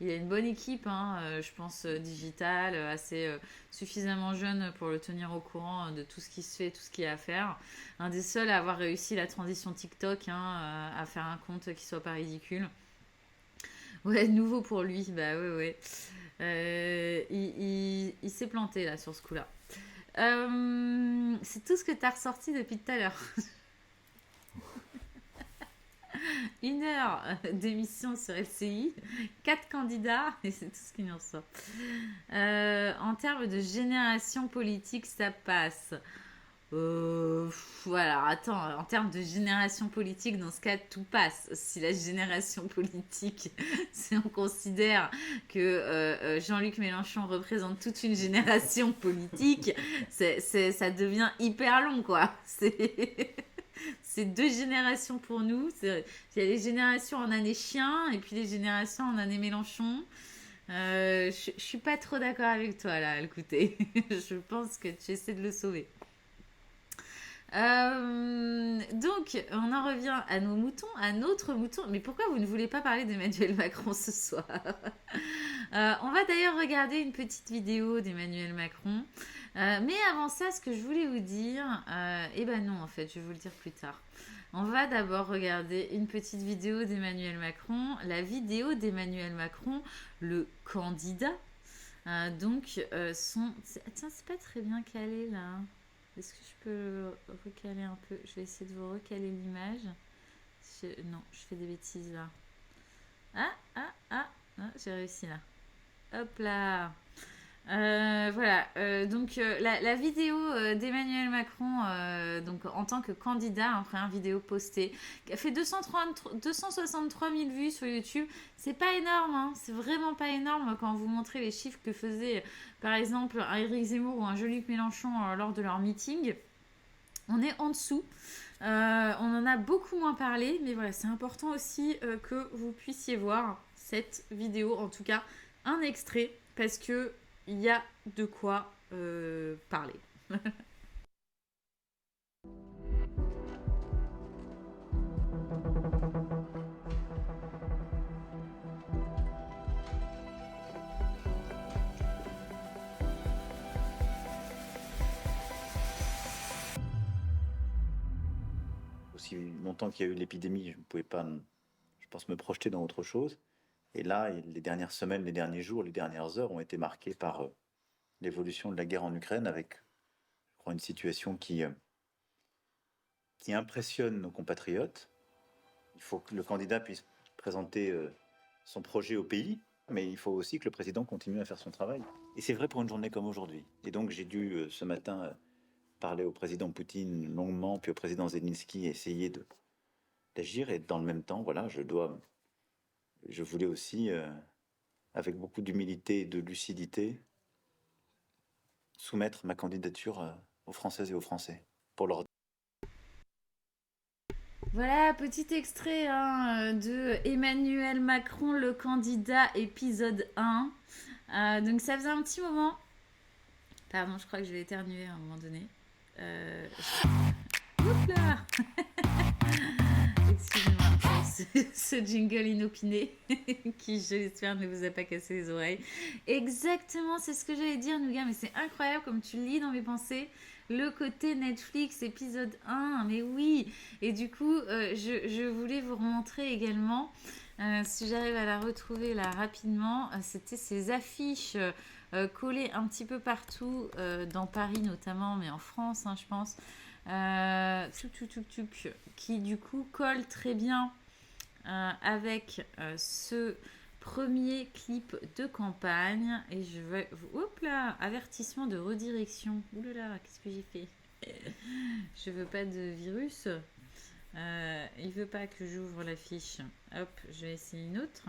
il a une bonne équipe, hein, je pense, digitale, assez suffisamment jeune pour le tenir au courant de tout ce qui se fait, tout ce qu'il y a à faire. Un des seuls à avoir réussi la transition TikTok, hein, à faire un compte qui soit pas ridicule. Ouais, nouveau pour lui, bah ouais, ouais. Il s'est planté là sur ce coup-là. C'est tout ce que tu as ressorti depuis tout à l'heure. 1 heure d'émission sur LCI, 4 candidats, et c'est tout ce qui nous ressort. En termes de génération politique, ça passe. Voilà, attends, en termes de génération politique, dans ce cas, tout passe. Si la génération politique, si on considère que Jean-Luc Mélenchon représente toute une génération politique, ça devient hyper long, quoi. C'est 2 générations pour nous. Il y a les générations en année chien et puis les générations en année Mélenchon. Je suis pas trop d'accord avec toi là, écoutez. Je pense que tu essaies de le sauver. Donc, on en revient à nos moutons, à notre mouton. Mais pourquoi vous ne voulez pas parler d'Emmanuel Macron ce soir? On va d'ailleurs regarder une petite vidéo d'Emmanuel Macron. Mais avant ça, ce que je voulais vous dire, eh ben non, en fait, je vais vous le dire plus tard. On va d'abord regarder une petite vidéo d'Emmanuel Macron, la vidéo d'Emmanuel Macron, le candidat. Donc, Tiens, c'est pas très bien calé là. Est-ce que je peux recaler un peu? Je vais essayer de vous recaler l'image. Non, je fais des bêtises là. Ah, j'ai réussi là. Hop là. Voilà, donc la vidéo d'Emmanuel Macron donc, en tant que candidat, en première vidéo postée, qui a fait 263 000 vues sur YouTube. C'est pas énorme, hein, c'est vraiment pas énorme quand vous montrez les chiffres que faisait par exemple un Éric Zemmour ou un Jean-Luc Mélenchon lors de leur meeting. On est en dessous. On en a beaucoup moins parlé, mais voilà, c'est important aussi que vous puissiez voir cette vidéo, en tout cas un extrait, parce que il y a de quoi parler. Aussi longtemps qu'il y a eu l'épidémie, je ne pouvais pas, je pense, me projeter dans autre chose. Et là, les dernières semaines, les derniers jours, les dernières heures ont été marquées par l'évolution de la guerre en Ukraine, avec, je crois, une situation qui impressionne nos compatriotes. Il faut que le candidat puisse présenter son projet au pays, mais il faut aussi que le président continue à faire son travail. Et c'est vrai pour une journée comme aujourd'hui. Et donc j'ai dû ce matin parler au président Poutine longuement, puis au président Zelensky, essayer d'agir. Et dans le même temps, voilà, je voulais aussi, avec beaucoup d'humilité et de lucidité, soumettre ma candidature aux Françaises et aux Français pour leur. Voilà, petit extrait hein, de Emmanuel Macron, le candidat, épisode 1. Donc ça faisait un petit moment. Pardon, je crois que je vais éternuer à un moment donné. Oups là. Excusez-moi, ce jingle inopiné qui, je l'espère, ne vous a pas cassé les oreilles. Exactement, c'est ce que j'allais dire, Nougat, mais c'est incroyable comme tu lis dans mes pensées. Le côté Netflix, épisode 1, mais oui. Et du coup, je voulais vous remontrer également, si j'arrive à la retrouver là rapidement, c'était ces affiches collées un petit peu partout, dans Paris notamment, mais en France, hein, je pense. Qui du coup colle très bien avec ce premier clip de campagne. Et je vais. Hop là, avertissement de redirection. Oulala, qu'est-ce que j'ai fait? Je veux pas de virus. Il veut pas que j'ouvre la fiche. Hop, je vais essayer une autre.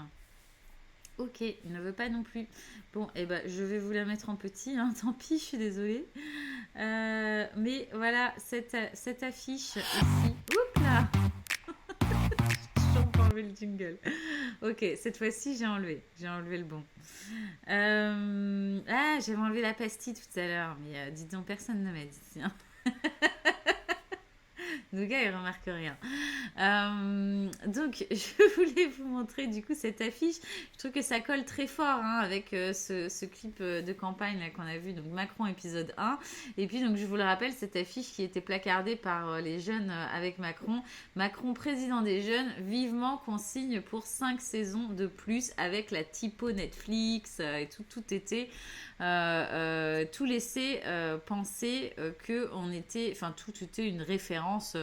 Ok, il ne veut pas non plus. Bon, et ben, je vais vous la mettre en petit, hein, tant pis, je suis désolée. Mais voilà, cette affiche ici. Oups là. J'ai toujours pas enlevé le jingle. Ok, cette fois-ci, j'ai enlevé le bon. J'avais enlevé la pastille tout à l'heure, mais dis donc, personne ne m'a dit. Hein. Nougat, il remarque rien. Donc, je voulais vous montrer du coup cette affiche. Je trouve que ça colle très fort avec ce clip de campagne là qu'on a vu, donc Macron épisode 1. Et puis, donc, je vous le rappelle, cette affiche qui était placardée par les jeunes avec Macron. Macron, président des jeunes, vivement consigne pour 5 saisons de plus avec la typo Netflix et tout était... tout laissait penser que on était, enfin tout était une référence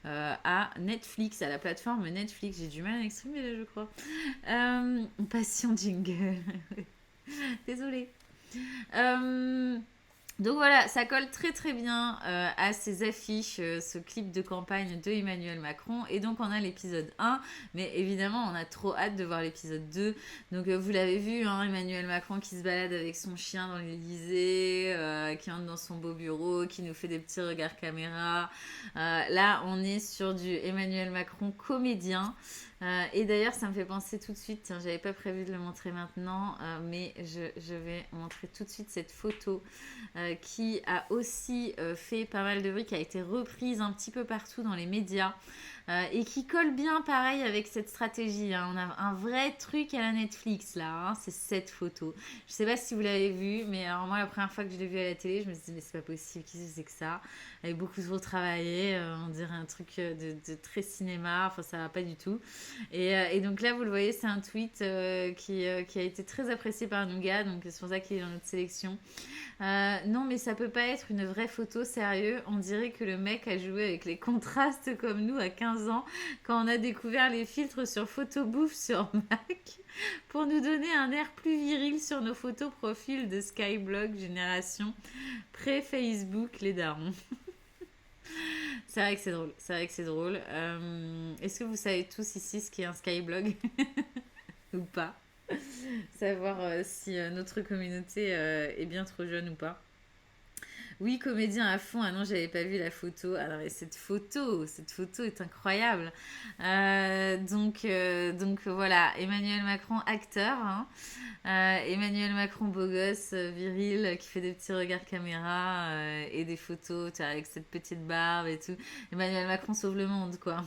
à Netflix, à la plateforme Netflix. J'ai du mal à l'exprimer là, je crois. Passion jingle. Désolée. Donc voilà, ça colle très très bien à ces affiches, ce clip de campagne de Emmanuel Macron. Et donc on a l'épisode 1, mais évidemment on a trop hâte de voir l'épisode 2. Donc vous l'avez vu, Emmanuel Macron qui se balade avec son chien dans l'Élysée, qui entre dans son beau bureau, qui nous fait des petits regards caméra. Là on est sur du Emmanuel Macron comédien. Et d'ailleurs, ça me fait penser tout de suite, tiens, j'avais pas prévu de le montrer maintenant, mais je vais montrer tout de suite cette photo qui a aussi fait pas mal de bruit, qui a été reprise un petit peu partout dans les médias et qui colle bien pareil avec cette stratégie. On a un vrai truc à la Netflix là, c'est cette photo. Je sais pas si vous l'avez vue, mais alors moi la première fois que je l'ai vue à la télé, je me suis dit mais c'est pas possible, qu'est-ce que c'est que ça? Elle est beaucoup trop travaillée, on dirait un truc de très cinéma, enfin ça va pas du tout. Et donc là vous le voyez, c'est un tweet qui a été très apprécié par Nougat, donc c'est pour ça qu'il est dans notre sélection. Non mais ça peut pas être une vraie photo, sérieux, on dirait que le mec a joué avec les contrastes comme nous à 15 ans quand on a découvert les filtres sur Photobouf sur Mac pour nous donner un air plus viril sur nos photos profils de Skyblog génération pré-Facebook les darons. C'est vrai que c'est drôle, c'est vrai que c'est drôle. Est-ce que vous savez tous ici ce qu'est un Skyblog ou pas? Savoir si notre communauté est bien trop jeune ou pas. Oui, comédien à fond. Ah non, j'avais pas vu la photo. Ah non, mais cette photo est incroyable. Donc voilà, Emmanuel Macron, acteur. Emmanuel Macron, beau gosse, viril, qui fait des petits regards caméra et des photos, tu vois, avec cette petite barbe et tout. Emmanuel Macron sauve le monde, quoi.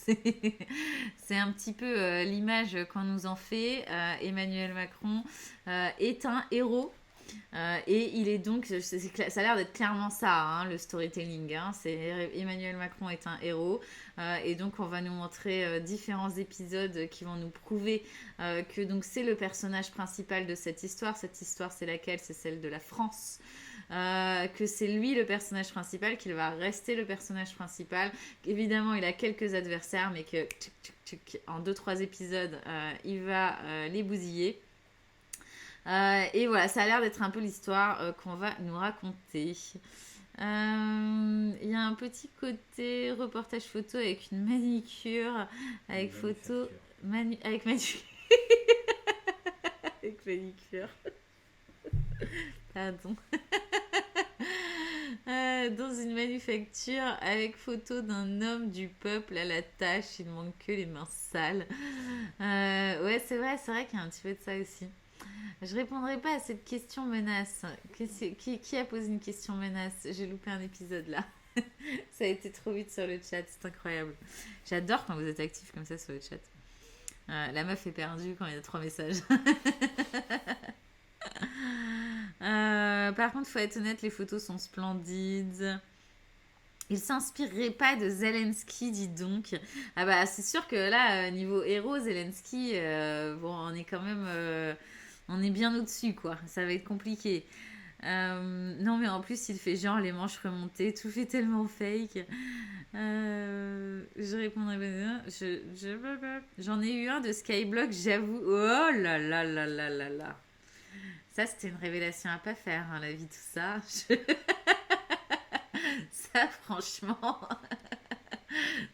C'est un petit peu l'image qu'on nous en fait. Emmanuel Macron est un héros. Et il est donc, ça a l'air d'être clairement ça, le storytelling. C'est Emmanuel Macron est un héros, et donc on va nous montrer différents épisodes qui vont nous prouver que donc c'est le personnage principal de cette histoire. Cette histoire, c'est laquelle? C'est celle de la France. Que c'est lui le personnage principal, qu'il va rester le personnage principal. Évidemment, il a quelques adversaires, mais que en 2-3 épisodes, il va les bousiller. Et voilà, ça a l'air d'être un peu l'histoire qu'on va nous raconter. Il y a un petit côté reportage photo avec une manicure, avec photo... avec manicure. Avec manicure. Pardon. Dans une manufacture avec photo d'un homme du peuple à la tâche, il ne manque que les mains sales. Ouais, c'est vrai qu'il y a un petit peu de ça aussi. Je répondrai pas à cette question menace. Qui a posé une question menace? J'ai loupé un épisode là. Ça a été trop vite sur le chat, c'est incroyable. J'adore quand vous êtes actifs comme ça sur le chat. La meuf est perdue quand il y a 3 messages. Par contre, faut être honnête, les photos sont splendides. Il s'inspirerait pas de Zelensky, dis donc. Ah bah c'est sûr que là, niveau héros, Zelensky, bon, on est quand même... on est bien au-dessus, quoi. Ça va être compliqué. Non, mais en plus, il fait genre les manches remontées. Tout fait tellement fake. Je répondrai bien. J'en ai eu un de Skyblock, j'avoue. Oh là là là là là là. Ça, c'était une révélation à pas faire, la vie, tout ça. Ça, franchement...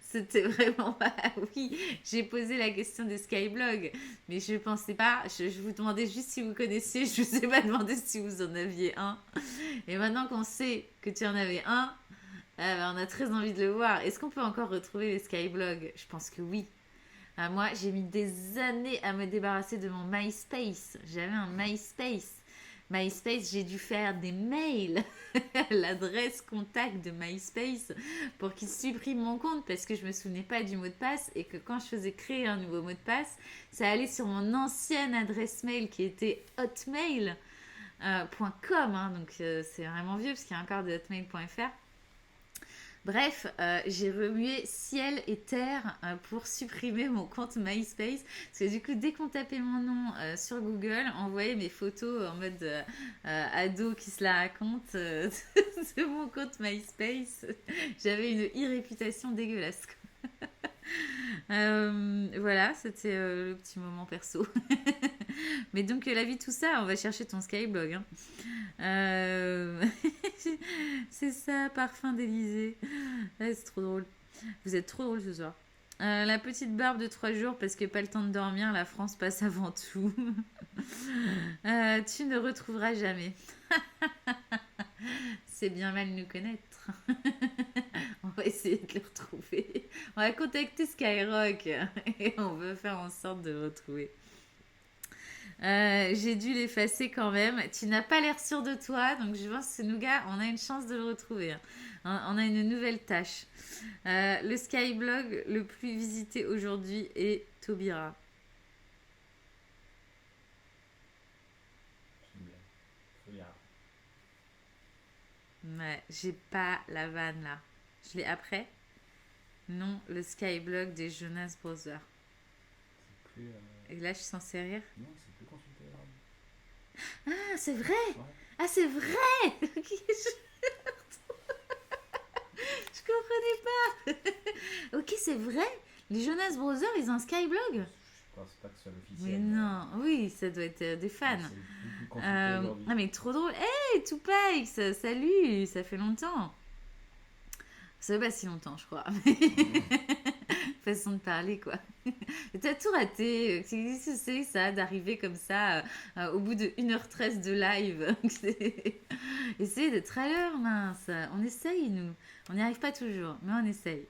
C'était vraiment pas... Oui, j'ai posé la question de Skyblog, mais je pensais pas... Je vous demandais juste si vous connaissiez, je vous ai pas demandé si vous en aviez un. Et maintenant qu'on sait que tu en avais un, on a très envie de le voir. Est-ce qu'on peut encore retrouver les Skyblogs? Je pense que oui. Moi, j'ai mis des années à me débarrasser de mon MySpace. J'avais un MySpace. MySpace, j'ai dû faire des mails à l'adresse contact de MySpace pour qu'ils suppriment mon compte parce que je me souvenais pas du mot de passe et que quand je faisais créer un nouveau mot de passe, ça allait sur mon ancienne adresse mail qui était hotmail.com, hein, donc c'est vraiment vieux parce qu'il y a encore de hotmail.fr. Bref, j'ai remué ciel et terre pour supprimer mon compte MySpace. Parce que du coup, dès qu'on tapait mon nom sur Google, on voyait mes photos en mode ado qui se la raconte de mon compte MySpace. J'avais une e-réputation dégueulasse. Voilà, c'était le petit moment perso. Mais donc, la vie, tout ça, on va chercher ton Skyblog. Hein. C'est ça, parfum d'Élysée. Ouais, c'est trop drôle. Vous êtes trop drôle ce soir. La petite barbe de 3 jours parce que pas le temps de dormir, la France passe avant tout. Tu ne retrouveras jamais. C'est bien mal nous connaître. On va essayer de le retrouver. On va contacter Skyrock et on va faire en sorte de le retrouver. J'ai dû l'effacer quand même. Tu n'as pas l'air sûr de toi, donc je pense que Nougat, on a une chance de le retrouver. On a une nouvelle tâche. Le Skyblog le plus visité aujourd'hui est Taubira. Ouais, j'ai pas la vanne là. Je l'ai après. Non, le Skyblog des Jonas Brothers. Plus, Et là, je suis censée rire. non, c'est plus consulté. Ah, c'est vrai. Ouais. Ah, c'est vrai. Ok, je comprenais pas. Ok, c'est vrai. Les Jonas Brothers, ils ont un Skyblog. Je pense pas que ce soit l'officiel. Mais non, oui, ça doit être des fans. C'est le plus consulté aujourd'hui. Ah, mais trop drôle. Hey, Tupac, salut, ça fait longtemps. Ça fait pas si longtemps, je crois. Façon de parler, quoi. T'as tout raté. Qu'est-ce que c'est, ça, d'arriver comme ça au bout de 1h13 de live? Essayez d'être à l'heure, mince. On essaye, nous. On n'y arrive pas toujours, mais on essaye.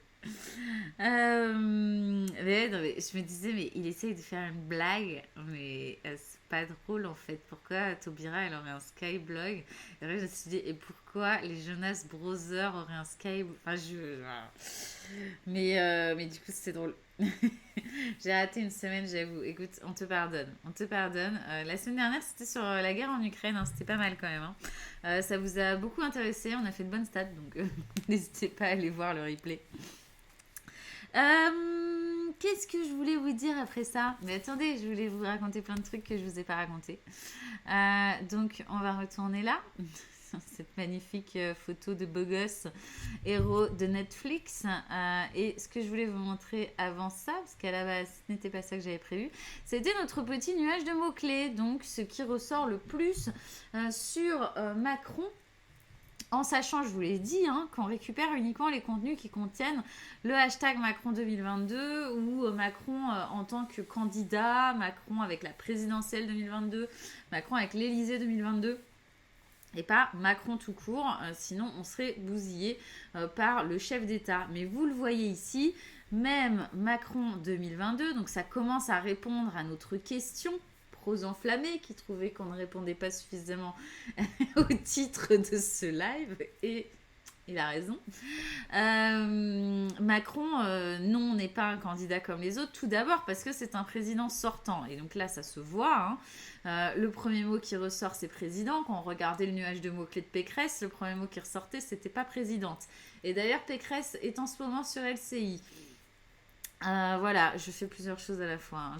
Mais, non, mais je me disais, mais il essaye de faire une blague, mais c'est pas drôle en fait. Pourquoi Taubira elle aurait un Skyblog? Et après, je me suis dit, et pourquoi les Jonas Brothers auraient un Skyblog? Enfin, mais du coup, c'était drôle. J'ai raté une semaine, j'avoue. Écoute, on te pardonne. On te pardonne. La semaine dernière, c'était sur la guerre en Ukraine. Hein, c'était pas mal quand même. Hein. Ça vous a beaucoup intéressé. On a fait de bonnes stats, donc n'hésitez pas à aller voir le replay. Qu'est-ce que je voulais vous dire après ça? Mais attendez, je voulais vous raconter plein de trucs que je vous ai pas racontés. Donc, on va retourner là. Cette magnifique photo de beau gosse héros de Netflix. Et ce que je voulais vous montrer avant ça, parce qu'à la base, ce n'était pas ça que j'avais prévu, c'était notre petit nuage de mots-clés. Donc, ce qui ressort le plus sur Macron. En sachant, je vous l'ai dit, hein, qu'on récupère uniquement les contenus qui contiennent le hashtag Macron 2022 ou Macron en tant que candidat, Macron avec la présidentielle 2022, Macron avec l'Élysée 2022. Et pas Macron tout court, sinon on serait bousillé par le chef d'État. Mais vous le voyez ici, même Macron 2022, donc ça commence à répondre à notre question. Pros enflammés qui trouvaient qu'on ne répondait pas suffisamment au titre de ce live, et il a raison. Macron, non, n'est pas un candidat comme les autres, tout d'abord parce que c'est un président sortant, et donc là ça se voit, hein. Le premier mot qui ressort c'est président. Quand on regardait le nuage de mots-clés de Pécresse, le premier mot qui ressortait c'était pas présidente, et d'ailleurs Pécresse est en ce moment sur LCI. Voilà, je fais plusieurs choses à la fois. Hein,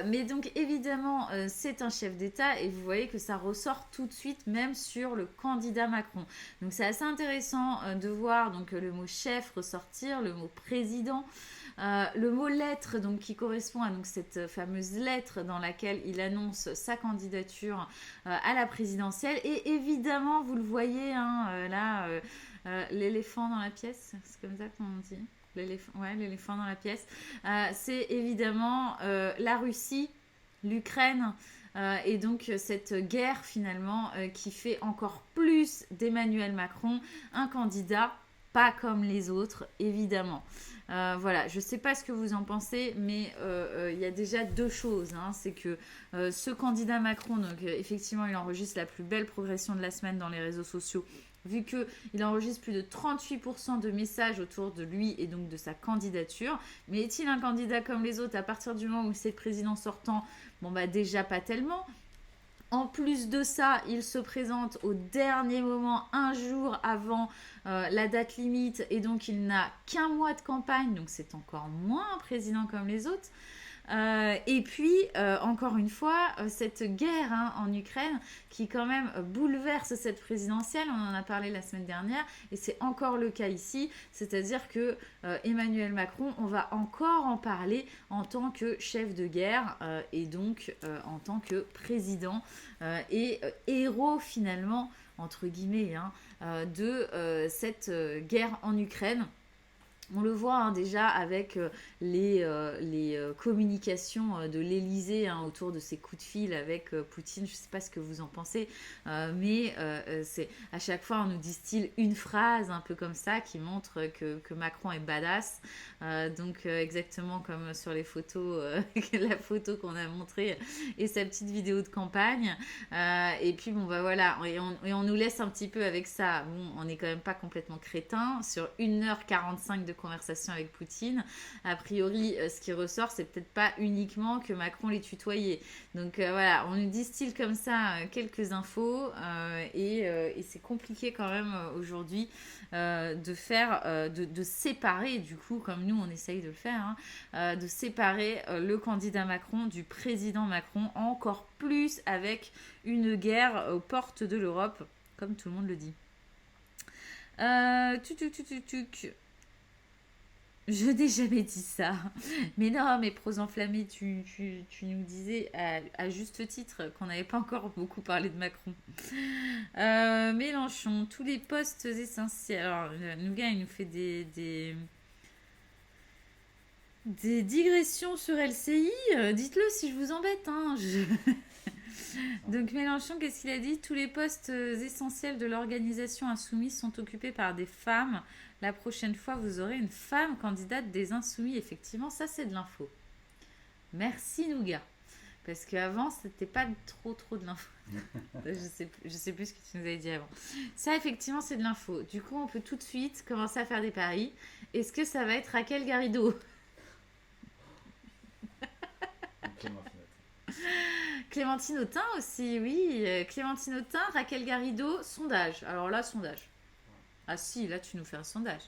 mais donc évidemment, c'est un chef d'État et vous voyez que ça ressort tout de suite même sur le candidat Macron. Donc c'est assez intéressant de voir donc le mot chef ressortir, le mot président. Le mot lettre donc, qui correspond à donc, cette fameuse lettre dans laquelle il annonce sa candidature à la présidentielle. Et évidemment, vous le voyez, hein, là, l'éléphant dans la pièce, c'est comme ça qu'on dit. L'éléphant dans la pièce. C'est évidemment la Russie, l'Ukraine, et donc cette guerre finalement qui fait encore plus d'Emmanuel Macron un candidat pas comme les autres, évidemment. Voilà, je ne sais pas ce que vous en pensez, mais il y a déjà deux choses. Hein. C'est que ce candidat Macron, donc effectivement, il enregistre la plus belle progression de la semaine dans les réseaux sociaux, vu qu'il enregistre plus de 38% de messages autour de lui et donc de sa candidature. Mais est-il un candidat comme les autres à partir du moment où c'est le président sortant? Bon, bah déjà pas tellement. En plus de ça, il se présente au dernier moment, un jour avant la date limite, et donc il n'a qu'un mois de campagne, donc c'est encore moins un président comme les autres. Et puis, encore une fois, cette guerre en Ukraine qui quand même bouleverse cette présidentielle, on en a parlé la semaine dernière, et c'est encore le cas ici, c'est-à-dire que Emmanuel Macron, on va encore en parler en tant que chef de guerre et donc en tant que président et héros finalement, entre guillemets, de cette guerre en Ukraine. On le voit déjà avec les communications de l'Élysée autour de ces coups de fil avec Poutine. Je ne sais pas ce que vous en pensez, mais c'est à chaque fois on nous distille une phrase un peu comme ça qui montre que Macron est badass. Donc exactement comme sur les photos, la photo qu'on a montrée et sa petite vidéo de campagne. Et puis bon bah voilà, et on nous laisse un petit peu avec ça. Bon, on n'est quand même pas complètement crétin sur 1h45 de conversation avec Poutine. A priori, ce qui ressort, c'est peut-être pas uniquement que Macron les tutoyait. Donc voilà, on nous distille comme ça quelques infos et c'est compliqué quand même aujourd'hui de faire, de séparer du coup, comme nous on essaye de le faire, de séparer le candidat Macron du président Macron, encore plus avec une guerre aux portes de l'Europe, comme tout le monde le dit. Je n'ai jamais dit ça. Mais non, mais Pros Enflammés, tu nous disais à juste titre qu'on n'avait pas encore beaucoup parlé de Macron. Mélenchon, tous les postes essentiels. Alors, Nougat, il nous fait des digressions sur LCI. Dites-le si je vous embête. Donc Mélenchon, qu'est-ce qu'il a dit? Tous les postes essentiels de l'organisation insoumise sont occupés par des femmes. La prochaine fois, vous aurez une femme candidate des Insoumis. Effectivement, ça, c'est de l'info. Merci, Nougat. Parce qu'avant, c'était pas trop de l'info. Je sais plus ce que tu nous avais dit avant. Ça, effectivement, c'est de l'info. Du coup, on peut tout de suite commencer à faire des paris. Est-ce que ça va être Raquel Garrido? Clémentine Autain aussi, oui. Clémentine Autain, Raquel Garrido, sondage. Alors là, sondage. Ah si, là tu nous fais un sondage.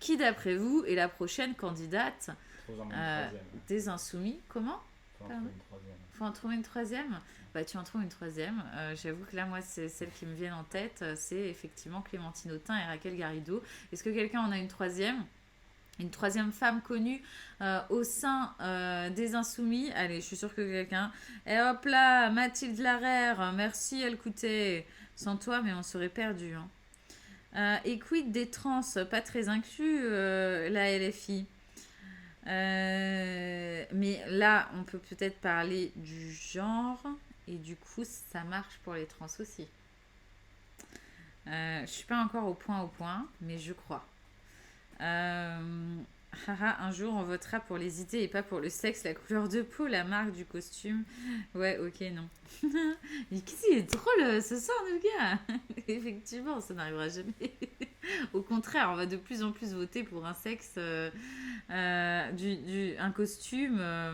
Qui d'après vous est la prochaine candidate des Insoumis? Comment? Faut en trouver une troisième. Bah tu en trouves une troisième. J'avoue que là moi c'est celle qui me vient en tête, c'est effectivement Clémentine Autain et Raquel Garrido. Est-ce que quelqu'un en a une troisième? Une troisième femme connue au sein des Insoumis. Allez, je suis sûre que quelqu'un. Et hop là, Mathilde Larère, merci Elkouté. Sans toi, mais on serait perdu. Et quid des trans, pas très inclus, la LFI. Mais là, on peut peut-être parler du genre. Et du coup, ça marche pour les trans aussi. Je suis pas encore au point, mais je crois. Un jour on votera pour les idées et pas pour le sexe, la couleur de peau, la marque du costume. Ouais, ok, non. Mais qu'est-ce qu'il est drôle ce soir, le gars. Effectivement, ça n'arrivera jamais. Au contraire, on va de plus en plus voter pour un sexe, un costume. Ah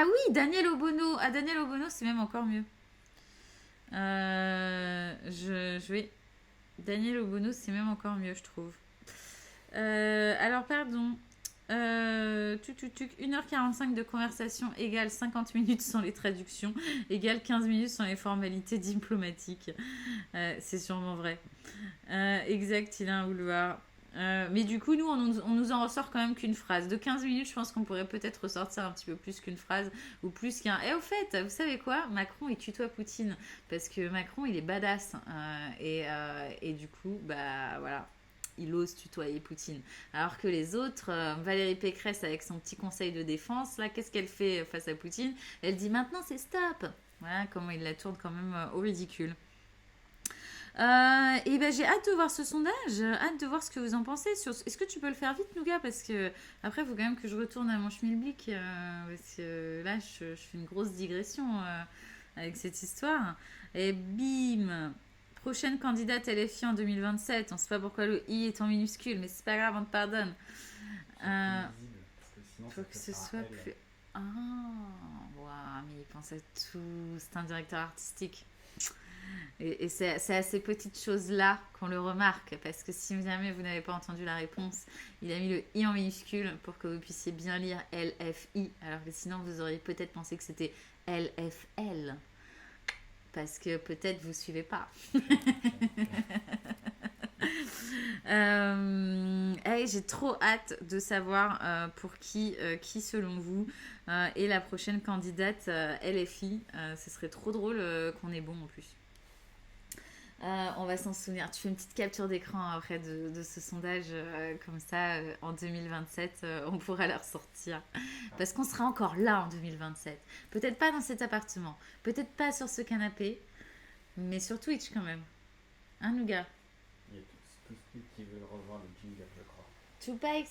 oui, Daniel Obono. Ah, Daniel Obono, c'est même encore mieux. Je vais. Daniel Obono, c'est même encore mieux, je trouve. Alors, pardon. 1h45 de conversation égale 50 minutes sans les traductions, égale 15 minutes sans les formalités diplomatiques. C'est sûrement vrai. Exact, il a un vouloir. Mais du coup, nous, on nous en ressort quand même qu'une phrase. De 15 minutes, je pense qu'on pourrait peut-être ressortir un petit peu plus qu'une phrase ou plus qu'un. Et au fait, vous savez quoi? Macron, il tutoie Poutine parce que Macron, il est badass. Et du coup, bah voilà. Il ose tutoyer Poutine. Alors que les autres, Valérie Pécresse avec son petit conseil de défense, là, qu'est-ce qu'elle fait face à Poutine? Elle dit maintenant c'est stop. Voilà comment il la tourne quand même au ridicule. Et ben j'ai hâte de voir ce sondage, hâte de voir ce que vous en pensez. Est-ce que tu peux le faire vite, Nougat? Parce que après, il faut quand même que je retourne à mon schmilblick, parce que là, je fais une grosse digression avec cette histoire. Et bim! Prochaine candidate LFI en 2027. On ne sait pas pourquoi le I est en minuscule, mais c'est pas grave, on te pardonne. C'est plus visible, parce que sinon, Faut ça que fait ce un soit L. plus. Ah, waouh, mais il pense à tout. C'est un directeur artistique. Et c'est à ces petites choses-là qu'on le remarque. Parce que si jamais vous n'avez pas entendu la réponse, il a mis le I en minuscule pour que vous puissiez bien lire LFI. Alors que sinon, vous auriez peut-être pensé que c'était LFL. Parce que peut-être vous ne suivez pas. J'ai trop hâte de savoir pour qui selon vous est la prochaine candidate LFI. Ce serait trop drôle qu'on ait bon en plus. On va s'en souvenir. Tu fais une petite capture d'écran après de ce sondage, comme ça en 2027 on pourra la ressortir. Parce qu'on sera encore là en 2027. Peut-être pas dans cet appartement, peut-être pas sur ce canapé, mais sur Twitch quand même. Hein, Nougat? Il y a tous qui veulent revoir le jingle, je crois. Tupacs.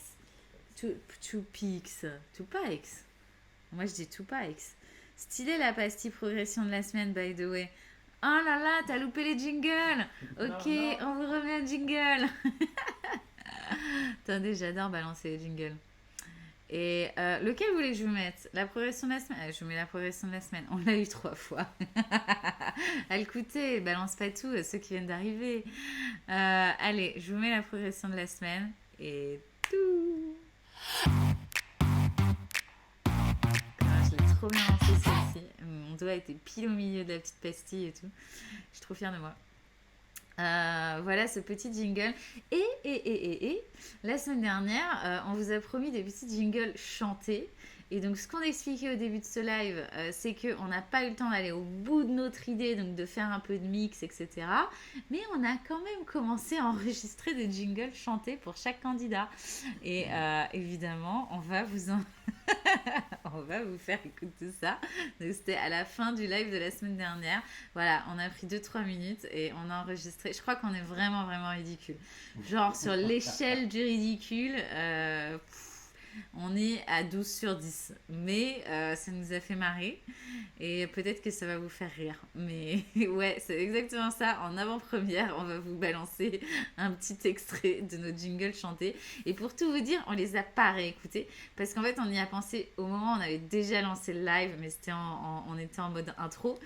Moi je dis Tupacs. Stylé la pastille progression de la semaine, by the way. Oh là là, t'as loupé les jingles. Ok, Non. on vous remet un jingle. Attendez, j'adore balancer les jingles. Et lequel vous voulez que je vous mette? La progression de la semaine? Je vous mets la progression de la semaine. On l'a eu 3 fois. Écoutez, balance pas tout à ceux qui viennent d'arriver. Allez, je vous mets la progression de la semaine. Et tout. Je l'ai trop bien lancé celle-ci. Mon doigt était pile au milieu de la petite pastille et tout. Je suis trop fière de moi. Voilà ce petit jingle. Et la semaine dernière, on vous a promis des petits jingles chantés. Et donc, ce qu'on expliquait au début de ce live, c'est qu'on n'a pas eu le temps d'aller au bout de notre idée, donc de faire un peu de mix, etc. Mais on a quand même commencé à enregistrer des jingles chantés pour chaque candidat. Et évidemment, on va vous faire écouter ça. Donc, c'était à la fin du live de la semaine dernière. Voilà, on a pris 2-3 minutes et on a enregistré. Je crois qu'on est vraiment, vraiment ridicule. Genre, sur l'échelle du ridicule, on est à 12 sur 10. Mais ça nous a fait marrer. Et peut-être que ça va vous faire rire. Mais ouais, c'est exactement ça. En avant-première, on va vous balancer un petit extrait de nos jingles chantés. Et pour tout vous dire, on les a pas réécoutés. Parce qu'en fait, on y a pensé au moment où on avait déjà lancé le live. Mais c'était on était en mode intro.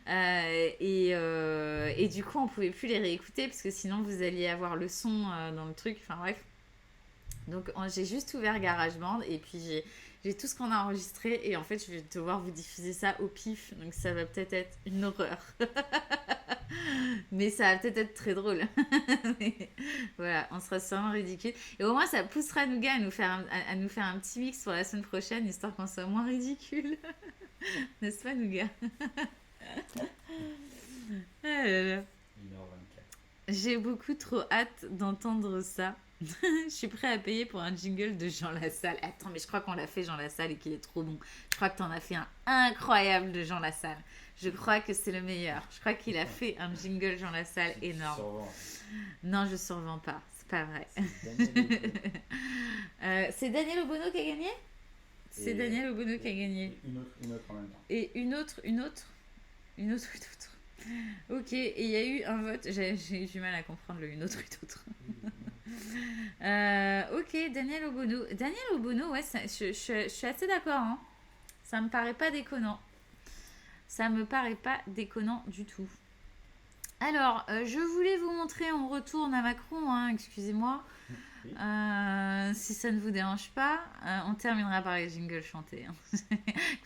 Et du coup, on pouvait plus les réécouter. Parce que sinon, vous alliez avoir le son dans le truc. Enfin bref. Donc j'ai juste ouvert GarageBand et puis j'ai tout ce qu'on a enregistré et en fait je vais devoir vous diffuser ça au pif, donc ça va peut-être être une horreur. Mais ça va peut-être être très drôle. Mais voilà, on sera sûrement ridicule. Et au moins ça poussera Nougat à nous faire un petit mix pour la semaine prochaine, histoire qu'on soit moins ridicule. N'est-ce pas Nougat? Ah là là. 1h24. J'ai beaucoup trop hâte d'entendre ça. Je suis prêt à payer pour un jingle de Jean Lassalle. Attends, mais je crois qu'on l'a fait Jean Lassalle et qu'il est trop bon. Je crois que t'en as fait un incroyable de Jean Lassalle. Je crois que c'est le meilleur. Je crois qu'il a fait un jingle Jean Lassalle énorme. Non, je survends pas. C'est pas vrai. C'est Daniel Obono qui a gagné? C'est Daniel Obono qui a gagné. Une autre en même temps. Et une autre. Ok, et il y a eu un vote. J'ai eu du mal à comprendre le une autre. Ok, Daniel Obono. Daniel Obono, ouais, je suis assez d'accord. Hein. Ça me paraît pas déconnant. Ça me paraît pas déconnant du tout. Alors, je voulais vous montrer, on retourne à Macron, hein, excusez-moi. Oui. Si ça ne vous dérange pas, on terminera par les jingles chantés. Hein.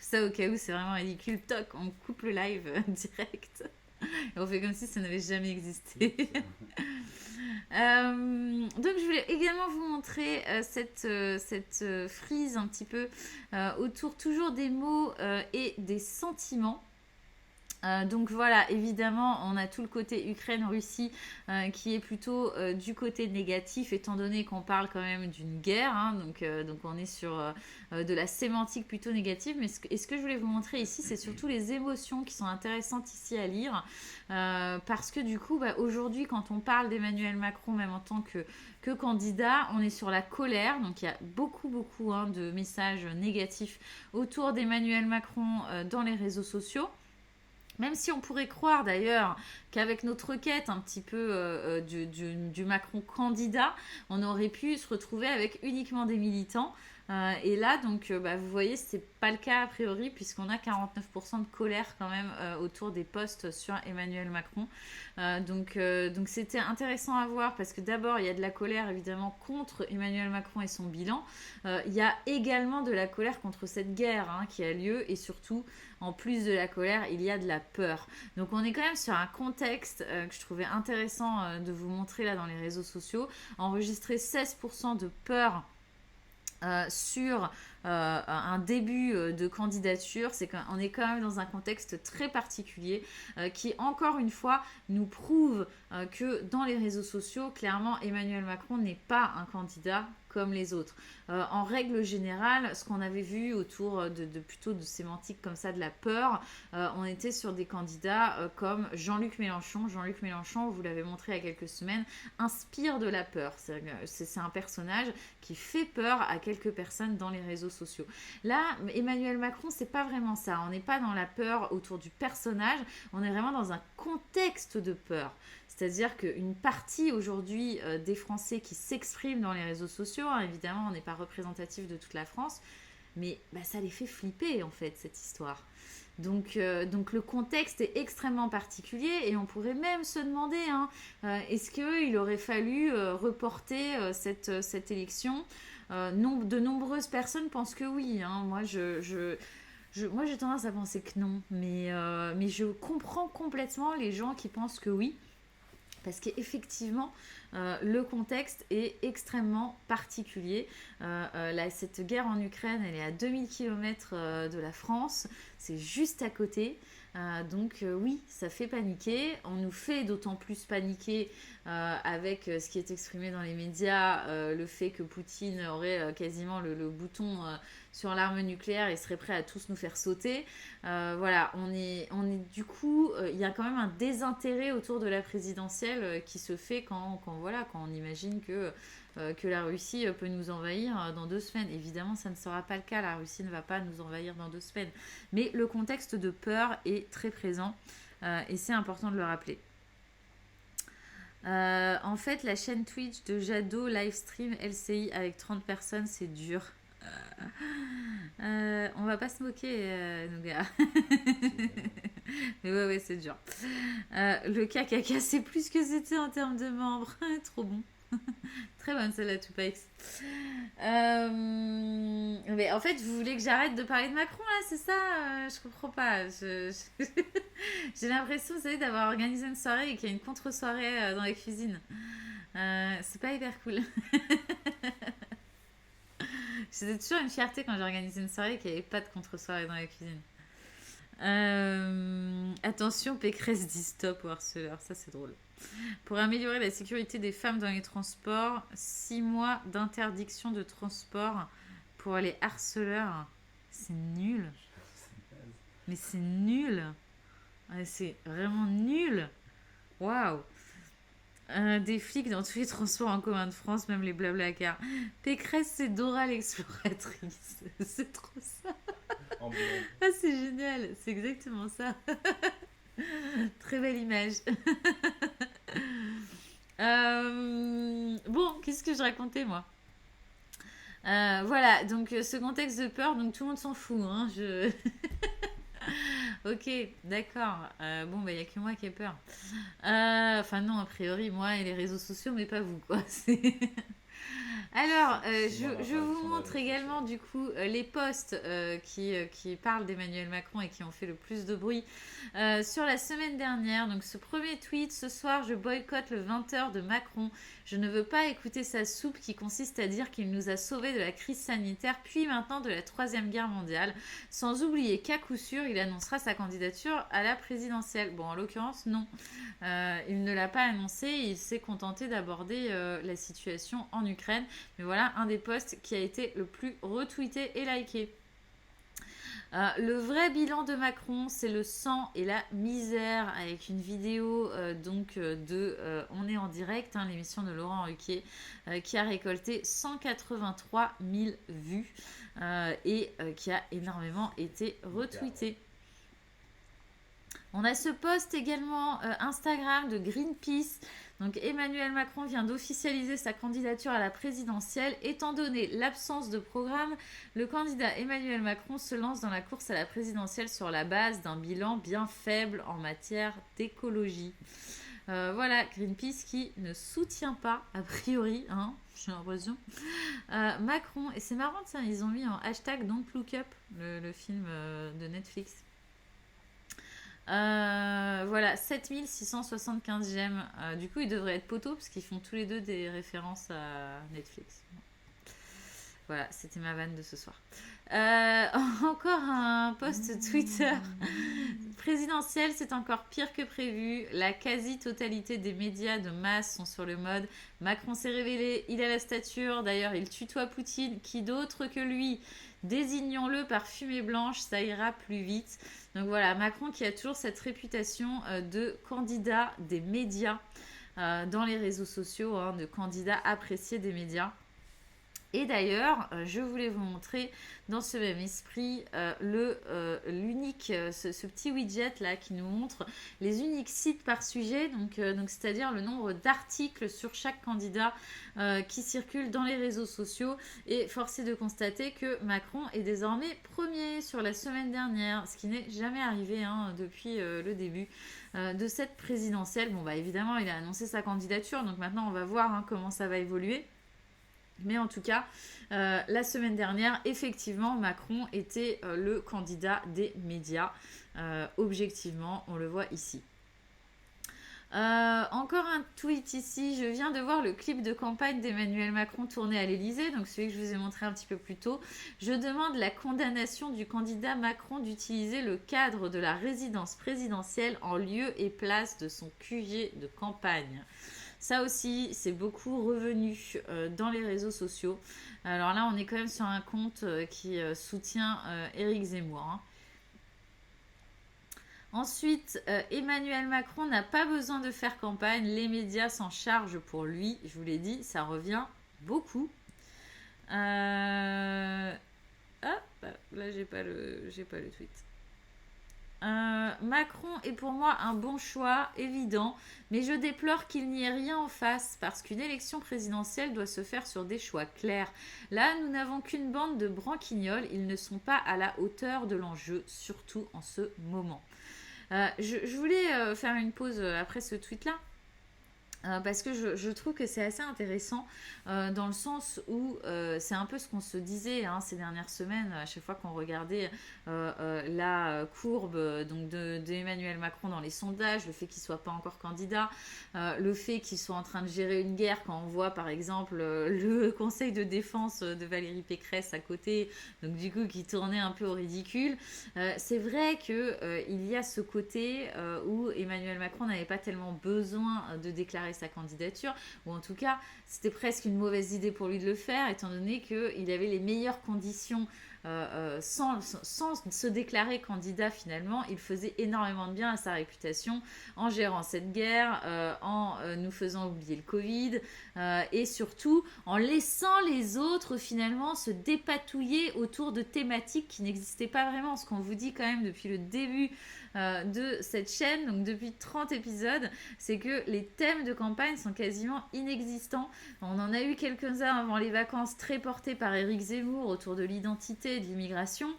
Ça, au cas où c'est vraiment ridicule, toc, on coupe le live direct. Et on fait comme si ça n'avait jamais existé. Donc je voulais également vous montrer cette frise un petit peu autour toujours des mots et des sentiments. Donc voilà, évidemment, on a tout le côté Ukraine-Russie qui est plutôt du côté négatif, étant donné qu'on parle quand même d'une guerre, hein, donc on est sur de la sémantique plutôt négative. Mais et ce que je voulais vous montrer ici, c'est surtout les émotions qui sont intéressantes ici à lire, parce que du coup, aujourd'hui, quand on parle d'Emmanuel Macron, même en tant que candidat, on est sur la colère. Donc il y a beaucoup hein, de messages négatifs autour d'Emmanuel Macron dans les réseaux sociaux. Même si on pourrait croire d'ailleurs qu'avec notre quête un petit peu du Macron candidat, on aurait pu se retrouver avec uniquement des militants. Et là, donc, vous voyez, c'est pas le cas a priori, puisqu'on a 49% de colère quand même autour des posts sur Emmanuel Macron. Donc c'était intéressant à voir, parce que d'abord, il y a de la colère évidemment contre Emmanuel Macron et son bilan. Il y a également de la colère contre cette guerre hein, qui a lieu, et surtout, en plus de la colère, il y a de la peur. Donc on est quand même sur un contexte que je trouvais intéressant de vous montrer là dans les réseaux sociaux. Enregistrer 16% de peur sur un début de candidature, c'est qu'on est quand même dans un contexte très particulier qui, encore une fois, nous prouve que dans les réseaux sociaux, clairement, Emmanuel Macron n'est pas un candidat comme les autres. En règle générale, ce qu'on avait vu autour plutôt de sémantique comme ça, de la peur, on était sur des candidats comme Jean-Luc Mélenchon. Jean-Luc Mélenchon, vous l'avez montré il y a quelques semaines, inspire de la peur. C'est un personnage qui fait peur à quelques personnes dans les réseaux sociaux. Là, Emmanuel Macron, c'est pas vraiment ça. On n'est pas dans la peur autour du personnage, on est vraiment dans un contexte de peur. C'est-à-dire qu'une partie aujourd'hui des Français qui s'expriment dans les réseaux sociaux, hein, évidemment, on n'est pas représentatif de toute la France, mais ça les fait flipper, en fait, cette histoire. Donc le contexte est extrêmement particulier, et on pourrait même se demander est-ce qu'il aurait fallu reporter cette élection. De nombreuses personnes pensent que oui. Hein. Moi, j'ai tendance à penser que non, mais je comprends complètement les gens qui pensent que oui. Parce qu'effectivement, le contexte est extrêmement particulier. Cette guerre en Ukraine, elle est à 2000 km de la France. C'est juste à côté. Donc oui, ça fait paniquer. On nous fait d'autant plus paniquer avec ce qui est exprimé dans les médias, le fait que Poutine aurait quasiment le bouton sur l'arme nucléaire et serait prêt à tous nous faire sauter. Voilà, on est du coup, il y a quand même un désintérêt autour de la présidentielle qui se fait quand on imagine que la Russie peut nous envahir dans 2 semaines. Évidemment, ça ne sera pas le cas. La Russie ne va pas nous envahir dans 2 semaines. Mais le contexte de peur est très présent et c'est important de le rappeler. En fait, la chaîne Twitch de Jadot livestream LCI avec 30 personnes, c'est dur. On va pas se moquer, nos gars. Mais ouais, c'est dur. Le KKK, c'est plus que c'était en termes de membres. Trop bon. Très bonne celle-là, Tupax. Mais en fait, vous voulez que j'arrête de parler de Macron, là, c'est ça je comprends pas. J'ai l'impression, vous savez, d'avoir organisé une soirée et qu'il y a une contre-soirée dans la cuisine. C'est pas hyper cool. C'était toujours une fierté quand j'ai organisé une soirée et qu'il n'y avait pas de contre-soirée dans la cuisine. Attention, Pécresse dit stop au harceleur. Ça, c'est drôle. Pour améliorer la sécurité des femmes dans les transports, 6 mois d'interdiction de transport pour les harceleurs. C'est nul. Mais c'est nul. C'est vraiment nul. Waouh. Des flics dans tous les transports en commun de France, même les Blablacar. Pécresse, c'est Dora l'exploratrice. C'est trop ça. Ah, c'est génial. C'est exactement ça. Très belle image. Bon, qu'est-ce que je racontais, moi voilà, donc ce contexte de peur, donc tout le monde s'en fout. Hein, Ok, d'accord. Bon, il n'y a que moi qui ai peur. Enfin, non, a priori, moi et les réseaux sociaux, mais pas vous, quoi. Alors, Suivant je vous l'apparition montre des réseaux également du coup les posts qui parlent d'Emmanuel Macron et qui ont fait le plus de bruit sur la semaine dernière. Donc ce premier tweet: ce soir je boycotte le 20h de Macron. Je ne veux pas écouter sa soupe qui consiste à dire qu'il nous a sauvés de la crise sanitaire puis maintenant de la troisième guerre mondiale. Sans oublier qu'à coup sûr il annoncera sa candidature à la présidentielle. Bon, en l'occurrence non. Il ne l'a pas annoncé, il s'est contenté d'aborder la situation en Ukraine. Mais voilà un des posts qui a été le plus retweeté et liké. Le vrai bilan de Macron, c'est le sang et la misère, avec une vidéo de On est en direct, hein, l'émission de Laurent Ruquier, qui a récolté 183 000 vues et qui a énormément été retweeté. On a ce post également Instagram de Greenpeace. Donc Emmanuel Macron vient d'officialiser sa candidature à la présidentielle. Étant donné l'absence de programme, le candidat Emmanuel Macron se lance dans la course à la présidentielle sur la base d'un bilan bien faible en matière d'écologie. Voilà, Greenpeace qui ne soutient pas, a priori, hein, j'ai l'impression, Macron. Et c'est marrant, tiens, ils ont mis en hashtag Don't Look Up, le film de Netflix. Voilà, 7675 j'aime. Du coup, ils devraient être poteaux parce qu'ils font tous les deux des références à Netflix. Voilà, c'était ma vanne de ce soir. Encore un post Twitter. Présidentielle, c'est encore pire que prévu. La quasi-totalité des médias de masse sont sur le mode Macron s'est révélé, il a la stature. D'ailleurs, il tutoie Poutine. Qui d'autre que lui? Désignons-le par fumée blanche, ça ira plus vite. Donc voilà, Macron qui a toujours cette réputation de candidat des médias dans les réseaux sociaux, hein, de candidat apprécié des médias. Et d'ailleurs, je voulais vous montrer dans ce même esprit l'unique, ce petit widget là qui nous montre les uniques sites par sujet, donc c'est-à-dire le nombre d'articles sur chaque candidat qui circulent dans les réseaux sociaux. Et force est de constater que Macron est désormais premier sur la semaine dernière, ce qui n'est jamais arrivé hein, depuis le début de cette présidentielle. Bon bah évidemment, il a annoncé sa candidature, donc maintenant on va voir hein, comment ça va évoluer. Mais en tout cas, la semaine dernière, effectivement, Macron était le candidat des médias. Objectivement, on le voit ici. Encore un tweet ici. Je viens de voir le clip de campagne d'Emmanuel Macron tourné à l'Elysée, donc celui que je vous ai montré un petit peu plus tôt. Je demande la condamnation du candidat Macron d'utiliser le cadre de la résidence présidentielle en lieu et place de son QG de campagne. Ça aussi, c'est beaucoup revenu dans les réseaux sociaux. Alors là, on est quand même sur un compte qui soutient Éric Zemmour. Hein. Ensuite, Emmanuel Macron n'a pas besoin de faire campagne. Les médias s'en chargent pour lui. Je vous l'ai dit, ça revient beaucoup. Hop, là, j'ai pas le tweet. Macron est pour moi un bon choix, évident, mais je déplore qu'il n'y ait rien en face, parce qu'une élection présidentielle doit se faire sur des choix clairs. Là, nous n'avons qu'une bande de branquignoles, ils ne sont pas à la hauteur de l'enjeu, surtout en ce moment. Je voulais faire une pause après ce tweet-là. Parce que je trouve que c'est assez intéressant dans le sens où c'est un peu ce qu'on se disait hein, ces dernières semaines à chaque fois qu'on regardait la courbe donc d'Emmanuel Macron dans les sondages, le fait qu'il ne soit pas encore candidat, le fait qu'il soit en train de gérer une guerre quand on voit par exemple le conseil de défense de Valérie Pécresse à côté, donc du coup qui tournait un peu au ridicule. C'est vrai qu'il y a ce côté où Emmanuel Macron n'avait pas tellement besoin de déclarer sa candidature, ou en tout cas c'était presque une mauvaise idée pour lui de le faire étant donné qu'il avait les meilleures conditions sans se déclarer candidat finalement. Il faisait énormément de bien à sa réputation en gérant cette guerre, en nous faisant oublier le Covid et surtout en laissant les autres finalement se dépatouiller autour de thématiques qui n'existaient pas vraiment. Ce qu'on vous dit quand même depuis le début de cette chaîne, donc depuis 30 épisodes, c'est que les thèmes de campagne sont quasiment inexistants. On en a eu quelques-uns avant les vacances très portés par Éric Zemmour autour de l'identité et de l'immigration.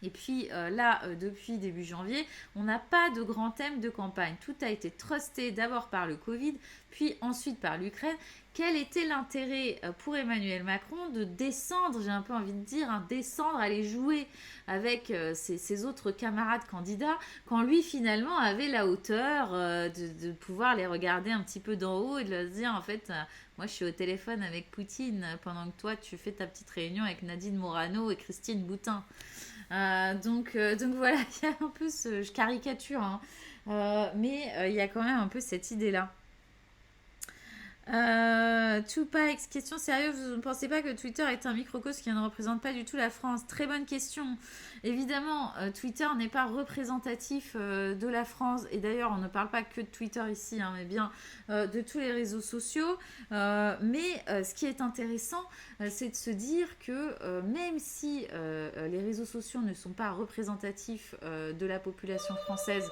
Et puis là, depuis début janvier, on n'a pas de grand thème de campagne. Tout a été trusté d'abord par le Covid, puis ensuite par l'Ukraine. Quel était l'intérêt pour Emmanuel Macron de descendre, j'ai un peu envie de dire, descendre, aller jouer avec ses autres camarades candidats, quand lui finalement avait la hauteur de pouvoir les regarder un petit peu d'en haut et de leur dire en fait, moi je suis au téléphone avec Poutine pendant que toi tu fais ta petite réunion avec Nadine Morano et Christine Boutin. Donc voilà, il y a un peu je caricature, hein, mais il y a quand même un peu cette idée-là. Tupac, question sérieuse, vous ne pensez pas que Twitter est un microcosme qui ne représente pas du tout la France? Très bonne question. Évidemment, Twitter n'est pas représentatif de la France, et d'ailleurs on ne parle pas que de Twitter ici, hein, mais bien de tous les réseaux sociaux. Mais ce qui est intéressant, c'est de se dire que même si les réseaux sociaux ne sont pas représentatifs de la population française,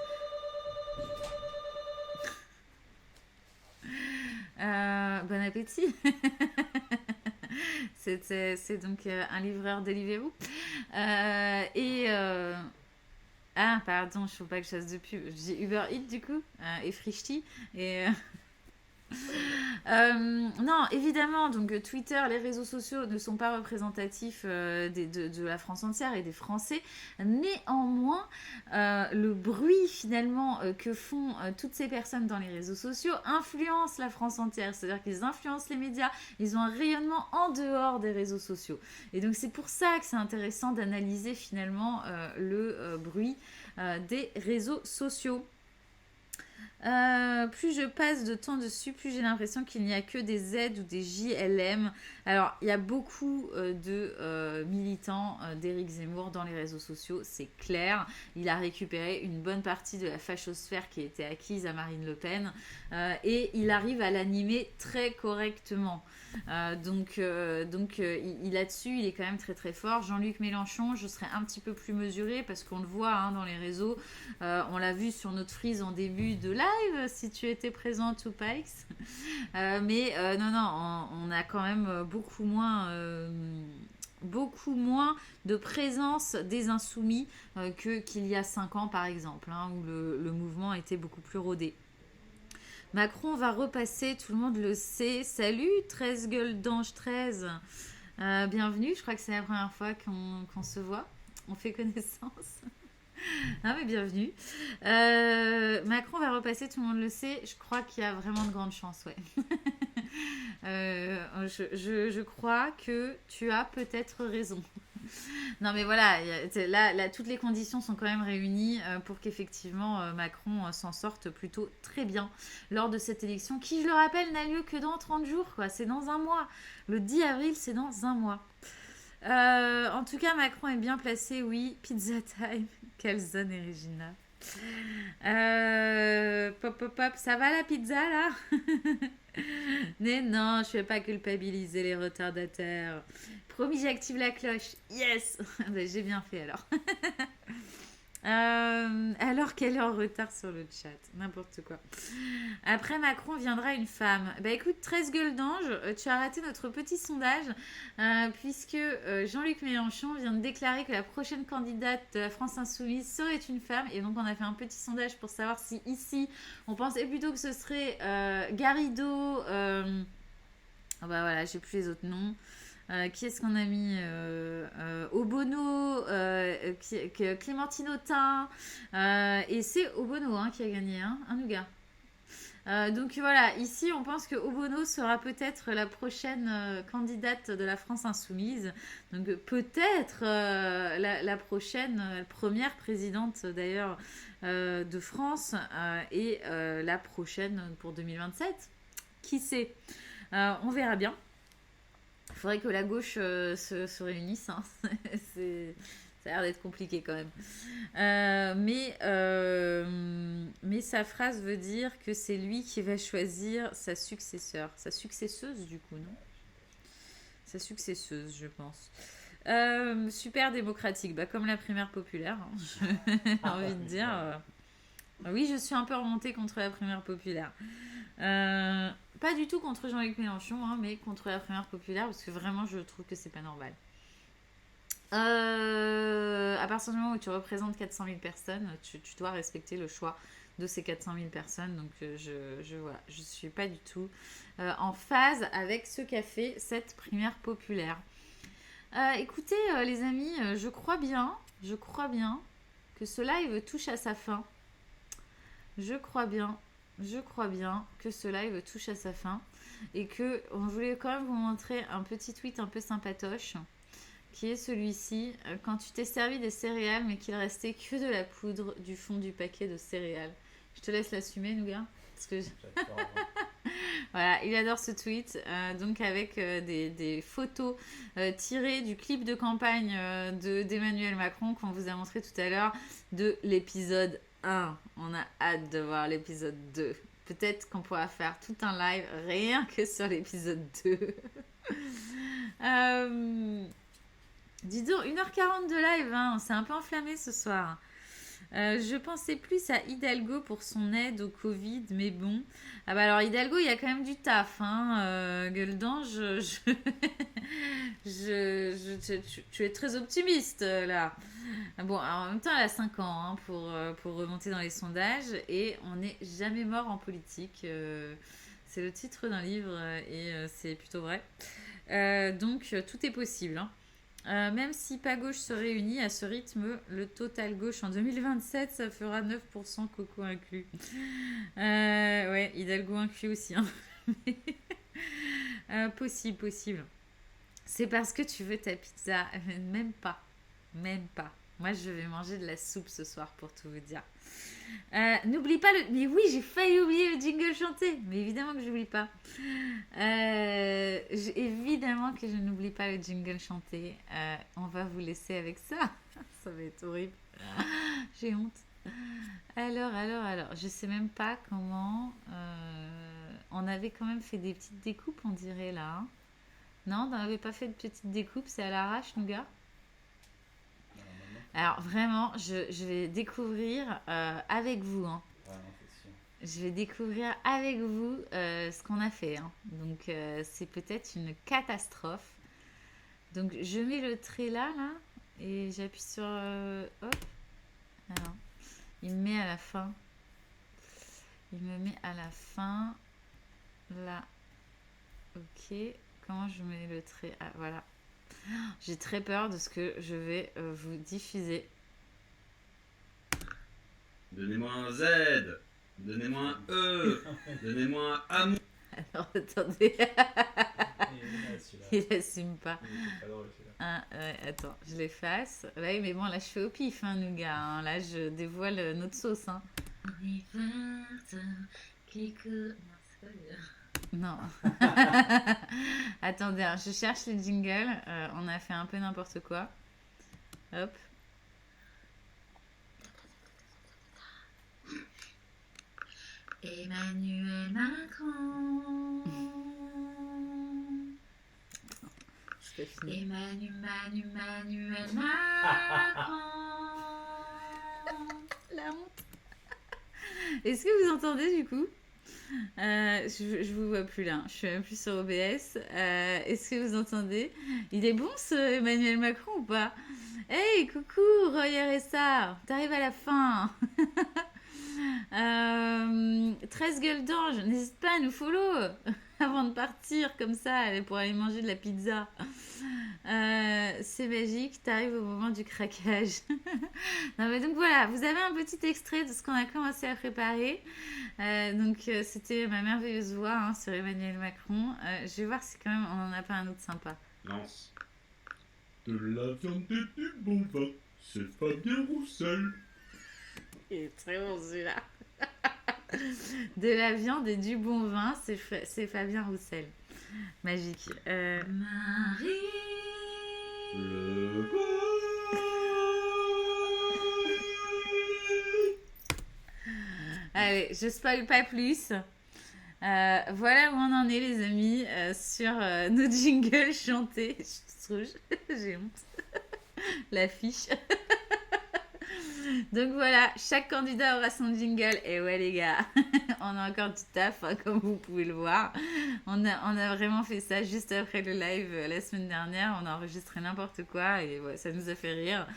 bon appétit. C'est donc un livreur Deliveroo. Ah, pardon, je ne faut pas que je fasse de pub. Je dis Uber Eats du coup, et Frishti. Non, évidemment, donc Twitter, les réseaux sociaux ne sont pas représentatifs de la France entière et des Français. Néanmoins, le bruit finalement que font toutes ces personnes dans les réseaux sociaux influence la France entière. C'est-à-dire qu'ils influencent les médias, ils ont un rayonnement en dehors des réseaux sociaux. Et donc c'est pour ça que c'est intéressant d'analyser finalement le bruit des réseaux sociaux. Plus je passe de temps dessus, plus j'ai l'impression qu'il n'y a que des Z ou des JLM. Alors, il y a beaucoup de militants d'Éric Zemmour dans les réseaux sociaux, c'est clair. Il a récupéré une bonne partie de la fachosphère qui était acquise à Marine Le Pen et il arrive à l'animer très correctement. Donc là-dessus, il est quand même très très fort. Jean-Luc Mélenchon, je serais un petit peu plus mesurée parce qu'on le voit hein, dans les réseaux. On l'a vu sur notre frise en début de live, si tu étais présent, Tupac. Mais non, on a quand même beaucoup moins de présence des insoumis qu'il y a 5 ans, par exemple, hein, où le mouvement était beaucoup plus rodé. Macron va repasser, tout le monde le sait. Salut, 13 gueules d'ange 13. Bienvenue, je crois que c'est la première fois qu'on se voit. On fait connaissance. Ah mais bienvenue. Macron va repasser, tout le monde le sait. Je crois qu'il y a vraiment de grandes chances, ouais. Je crois que tu as peut-être raison. Non mais voilà, là, toutes les conditions sont quand même réunies pour qu'effectivement Macron s'en sorte plutôt très bien lors de cette élection qui, je le rappelle, n'a lieu que dans 30 jours, quoi. C'est dans un mois. Le 10 avril, c'est dans un mois. En tout cas, Macron est bien placé, oui. Pizza time. Calzone et Regina. Pop, ça va la pizza là? Mais non, je ne vais pas culpabiliser les retardataires. Promis, j'active la cloche. Yes. J'ai bien fait alors. Alors qu'elle est en retard sur le chat, n'importe quoi. Après Macron viendra une femme. Bah écoute, 13 gueules d'ange, tu as raté notre petit sondage puisque Jean-Luc Mélenchon vient de déclarer que la prochaine candidate de la France Insoumise serait une femme, et donc on a fait un petit sondage pour savoir si ici on pensait plutôt que ce serait Garrido, bah voilà, j'ai plus les autres noms. Qui est-ce qu'on a mis Obono, Clémentine Autain, et c'est Obono hein, qui a gagné, hein, un nougat. Donc voilà, ici on pense que Obono sera peut-être la prochaine candidate de la France Insoumise, donc peut-être la prochaine, première présidente d'ailleurs de France, et la prochaine pour 2027, qui sait, on verra bien. Il faudrait que la gauche se réunisse. Hein. Ça a l'air d'être compliqué quand même. Mais sa phrase veut dire que c'est lui qui va choisir sa successeur. Sa successeuse, du coup, non? Sa successeuse, je pense. Super démocratique. Bah, comme la primaire populaire, hein. J'ai envie de dire. Oui, je suis un peu remontée contre la primaire populaire. Pas du tout contre Jean-Luc Mélenchon, hein, mais contre la primaire populaire, parce que vraiment, je trouve que c'est pas normal. À partir du moment où tu représentes 400 000 personnes, tu dois respecter le choix de ces 400 000 personnes. Donc, voilà, je suis pas du tout en phase avec ce qu'a fait cette primaire populaire. Écoutez, les amis, je crois bien que ce live touche à sa fin. Je crois bien que ce live touche à sa fin et que on voulait quand même vous montrer un petit tweet un peu sympatoche qui est celui-ci. Quand tu t'es servi des céréales mais qu'il restait que de la poudre du fond du paquet de céréales. Je te laisse l'assumer, Nougat, parce que J'adore, hein. voilà, il adore ce tweet, donc avec des photos tirées du clip de campagne d'Emmanuel Macron qu'on vous a montré tout à l'heure de l'épisode 1. On a hâte de voir l'épisode 2. Peut-être qu'on pourra faire tout un live rien que sur l'épisode 2. Dis donc, 1h40 de live, hein, on s'est un peu enflammé ce soir. Je pensais plus à Hidalgo pour son aide au Covid, mais bon. Ah bah alors Hidalgo, il y a quand même du taf, hein. Gueuledan, tu es très optimiste là. Bon, en même temps, elle a 5 ans hein, pour remonter dans les sondages et on n'est jamais mort en politique. C'est le titre d'un livre et c'est plutôt vrai. Donc tout est possible, hein. Même si pas gauche se réunit à ce rythme, le total gauche en 2027, ça fera 9% Coco inclus. Ouais, Hidalgo inclus aussi. Hein. Possible. C'est parce que tu veux ta pizza. Même pas. Moi, je vais manger de la soupe ce soir pour tout vous dire. N'oublie pas le... Mais oui, j'ai failli oublier le jingle chanté. Mais évidemment que je n'oublie pas. Évidemment que je n'oublie pas le jingle chanté. On va vous laisser avec ça. Ça va être horrible. J'ai honte. Alors. Je sais même pas comment... on avait quand même fait des petites découpes, on dirait, là. Hein. Non, on n'avait pas fait de petites découpes. C'est à l'arrache, Nougat. Alors vraiment, je vais découvrir avec vous. Hein. Ouais, non, c'est sûr. Je vais découvrir avec vous ce qu'on a fait. Hein. Donc c'est peut-être une catastrophe. Donc je mets le trait là et j'appuie sur... hop. Alors, il me met à la fin. Il me met à la fin. Là. Ok. Comment je mets le trait? Ah, voilà. J'ai très peur de ce que je vais vous diffuser. Donnez-moi un Z, donnez-moi un E, donnez-moi un amour. Alors attendez, Et là, celui-là. il assume pas. Il était pas drôle, celui-là. Ah, ouais, attends, je l'efface. Oui, mais bon, là je fais au pif, hein, Nougat. Hein. Là je dévoile notre sauce. Hein. Non. Attendez, hein, je cherche les jingles. On a fait un peu n'importe quoi. Hop. Emmanuel Macron. C'est pas fini. Emmanuel Macron. La honte. Est-ce que vous entendez du coup? Je vous vois plus là, je suis même plus sur OBS. Est-ce que vous entendez? Il est bon ce Emmanuel Macron ou pas? Hey, coucou, Royer et ça, t'arrives à la fin. 13 gueules d'ange, n'hésite pas à nous follow avant de partir comme ça pour aller manger de la pizza. C'est magique, t'arrives au moment du craquage. Non mais donc voilà, vous avez un petit extrait de ce qu'on a commencé à préparer. C'était ma merveilleuse voix hein, sur Emmanuel Macron. Je vais voir si quand même on en a pas un autre sympa. Lance. De la viande et du bon vin, c'est Fabien Roussel. Il est très bon celui-là. De la viande et du bon vin, c'est Fabien Roussel. Magique. Marie. Le Allez, je spoil pas plus. Voilà où on en est, les amis, sur nos jingles chantés. Je suis toute rouge, j'ai honte. L'affiche. Donc voilà, chaque candidat aura son jingle. Et ouais, les gars, on a encore du taf, hein, comme vous pouvez le voir. On a vraiment fait ça juste après le live la semaine dernière. On a enregistré n'importe quoi et ouais, ça nous a fait rire.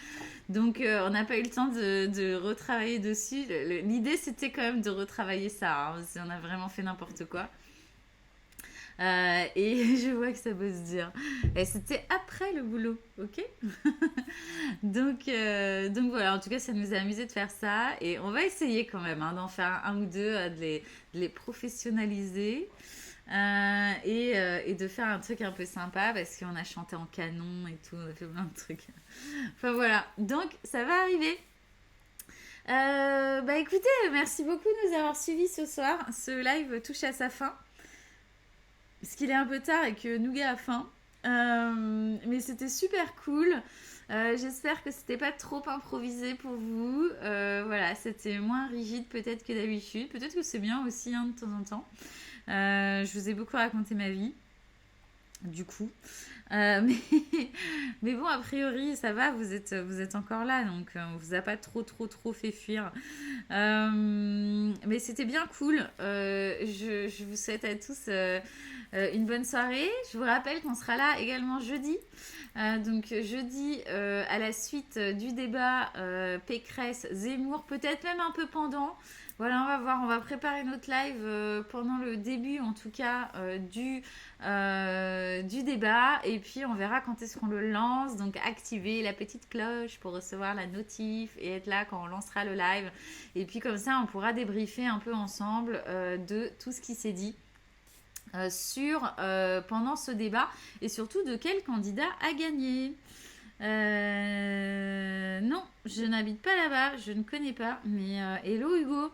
Donc, on n'a pas eu le temps de retravailler dessus. L'idée, c'était quand même de retravailler ça, hein, parce qu'on a vraiment fait n'importe quoi. Et je vois que ça peut se dire. Et c'était après le boulot, ok? Donc voilà, en tout cas, ça nous a amusé de faire ça. Et on va essayer quand même, hein, d'en faire un ou deux, de les professionnaliser. Et de faire un truc un peu sympa parce qu'on a chanté en canon et tout, on a fait plein de trucs. Enfin voilà, donc ça va arriver. Bah écoutez, merci beaucoup de nous avoir suivis ce soir. Ce live touche à sa fin. Parce qu'il est un peu tard et que Nougat a faim. Mais c'était super cool. J'espère que c'était pas trop improvisé pour vous. Voilà, c'était moins rigide peut-être que d'habitude. Peut-être que c'est bien aussi, hein, de temps en temps. Je vous ai beaucoup raconté ma vie, du coup. Mais, mais bon, a priori, ça va, vous êtes encore là, donc on vous a pas trop fait fuir. Mais c'était bien cool. Je vous souhaite à tous une bonne soirée. Je vous rappelle qu'on sera là également jeudi. Donc jeudi, à la suite du débat Pécresse-Zemmour, peut-être même un peu pendant. Voilà, on va voir, on va préparer notre live pendant le début, en tout cas, du débat. Et puis, on verra quand est-ce qu'on le lance. Donc, activer la petite cloche pour recevoir la notif et être là quand on lancera le live. Et puis, comme ça, on pourra débriefer un peu ensemble de tout ce qui s'est dit. Pendant ce débat et surtout de quel candidat a gagné. Non, je n'habite pas là-bas, je ne connais pas, mais hello Hugo.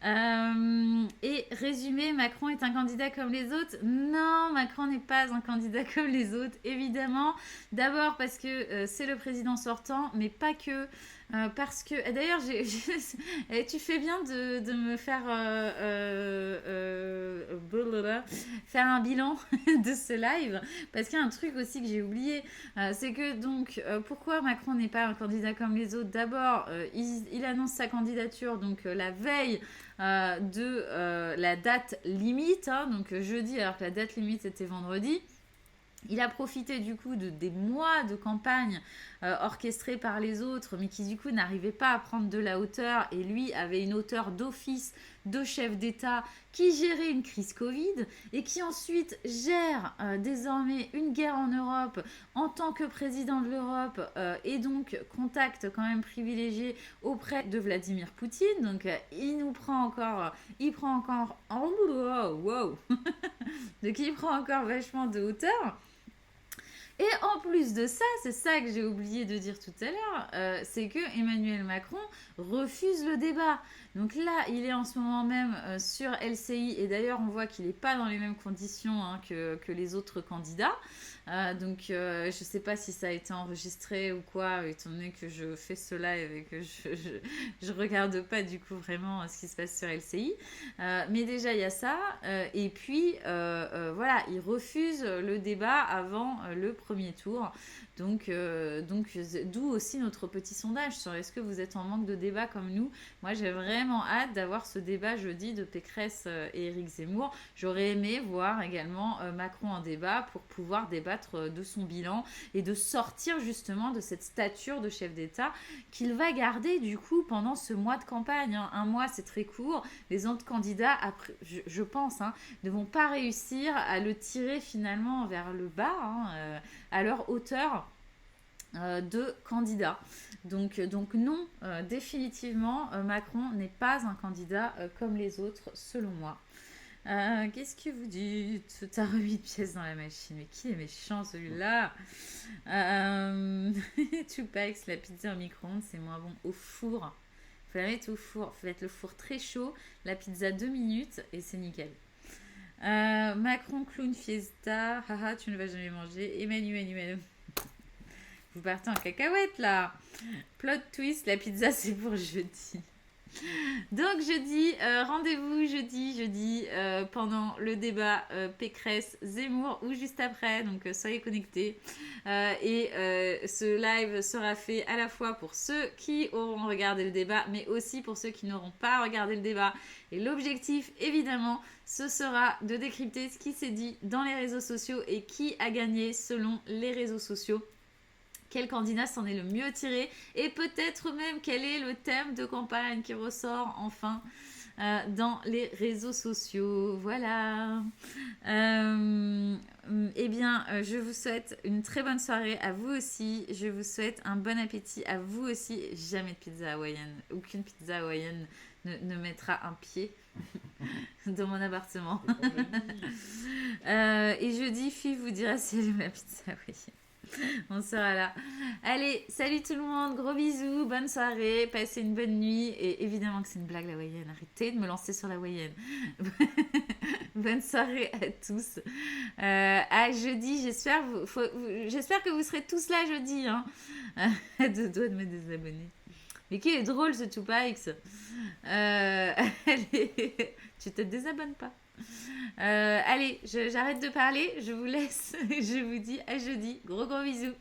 Et résumé, Macron est un candidat comme les autres. Non, Macron n'est pas un candidat comme les autres, évidemment. D'abord parce que c'est le président sortant, mais pas que. Parce que d'ailleurs tu fais bien de me faire faire un bilan de ce live, parce qu'il y a un truc aussi que j'ai oublié, c'est que donc pourquoi Macron n'est pas un candidat comme les autres. D'abord, il annonce sa candidature donc la veille de la date limite, hein, donc jeudi, alors que la date limite était vendredi. Il a profité du coup des mois de campagne orchestrés par les autres, mais qui du coup n'arrivaient pas à prendre de la hauteur, et lui avait une hauteur d'office de chef d'État qui gérait une crise Covid et qui ensuite gère désormais une guerre en Europe en tant que président de l'Europe et donc contact quand même privilégié auprès de Vladimir Poutine. Donc il prend encore wow. Donc il prend encore vachement de hauteur. Et en plus de ça, c'est ça que j'ai oublié de dire tout à l'heure, c'est que Emmanuel Macron refuse le débat. Donc là, il est en ce moment même sur LCI, et d'ailleurs on voit qu'il n'est pas dans les mêmes conditions, hein, que les autres candidats. Donc je ne sais pas si ça a été enregistré ou quoi, étant donné que je fais ce live et que je regarde pas du coup vraiment ce qui se passe sur LCI. Mais déjà il y a ça, et puis voilà, il refuse le débat avant le premier tour. Donc d'où aussi notre petit sondage sur est-ce que vous êtes en manque de débat comme nous. Moi j'ai vraiment hâte d'avoir ce débat jeudi de Pécresse et Éric Zemmour. J'aurais aimé voir également Macron en débat pour pouvoir débattre de son bilan et de sortir justement de cette stature de chef d'État qu'il va garder du coup pendant ce mois de campagne, hein. Un mois c'est très court, les autres candidats après, je pense, hein, ne vont pas réussir à le tirer finalement vers le bas, hein, à leur hauteur de candidats. Donc non, définitivement, Macron n'est pas un candidat comme les autres, selon moi. Qu'est-ce que vous dites? T'as remis de pièces dans la machine. Mais qui est méchant celui-là? Tupac, la pizza au micro-ondes, c'est moins bon. Au four. Faut la mettre au four. Faut mettre le four très chaud. La pizza 2 minutes et c'est nickel. Macron, clown, fiesta. Haha, tu ne vas jamais manger. Emmanuel. Vous partez en cacahuète là. Plot twist, la pizza c'est pour jeudi. Donc jeudi, rendez-vous jeudi pendant le débat Pécresse-Zemmour ou juste après, donc soyez connectés. Ce live sera fait à la fois pour ceux qui auront regardé le débat, mais aussi pour ceux qui n'auront pas regardé le débat. Et l'objectif, évidemment, ce sera de décrypter ce qui s'est dit dans les réseaux sociaux et qui a gagné selon les réseaux sociaux. Quel candidat s'en est le mieux tiré et peut-être même quel est le thème de campagne qui ressort enfin dans les réseaux sociaux. Voilà. Eh bien, je vous souhaite une très bonne soirée à vous aussi. Je vous souhaite un bon appétit à vous aussi. Jamais de pizza hawaïenne. Aucune pizza hawaïenne ne mettra un pied dans mon appartement. Et jeudi, Fille vous dira si elle aime la pizza hawaïenne. On sera là. Allez, salut tout le monde, gros bisous, bonne soirée, passez une bonne nuit. Et évidemment que c'est une blague la hawaïenne, arrêtez de me lancer sur la hawaïenne. Bonne soirée à tous. À jeudi, j'espère que vous serez tous là jeudi. Hein. À deux doigts de me désabonner. Mais qui est drôle ce Tupac. Allez, tu te désabonnes pas. Allez, j'arrête de parler, je vous laisse, je vous dis à jeudi, gros bisous.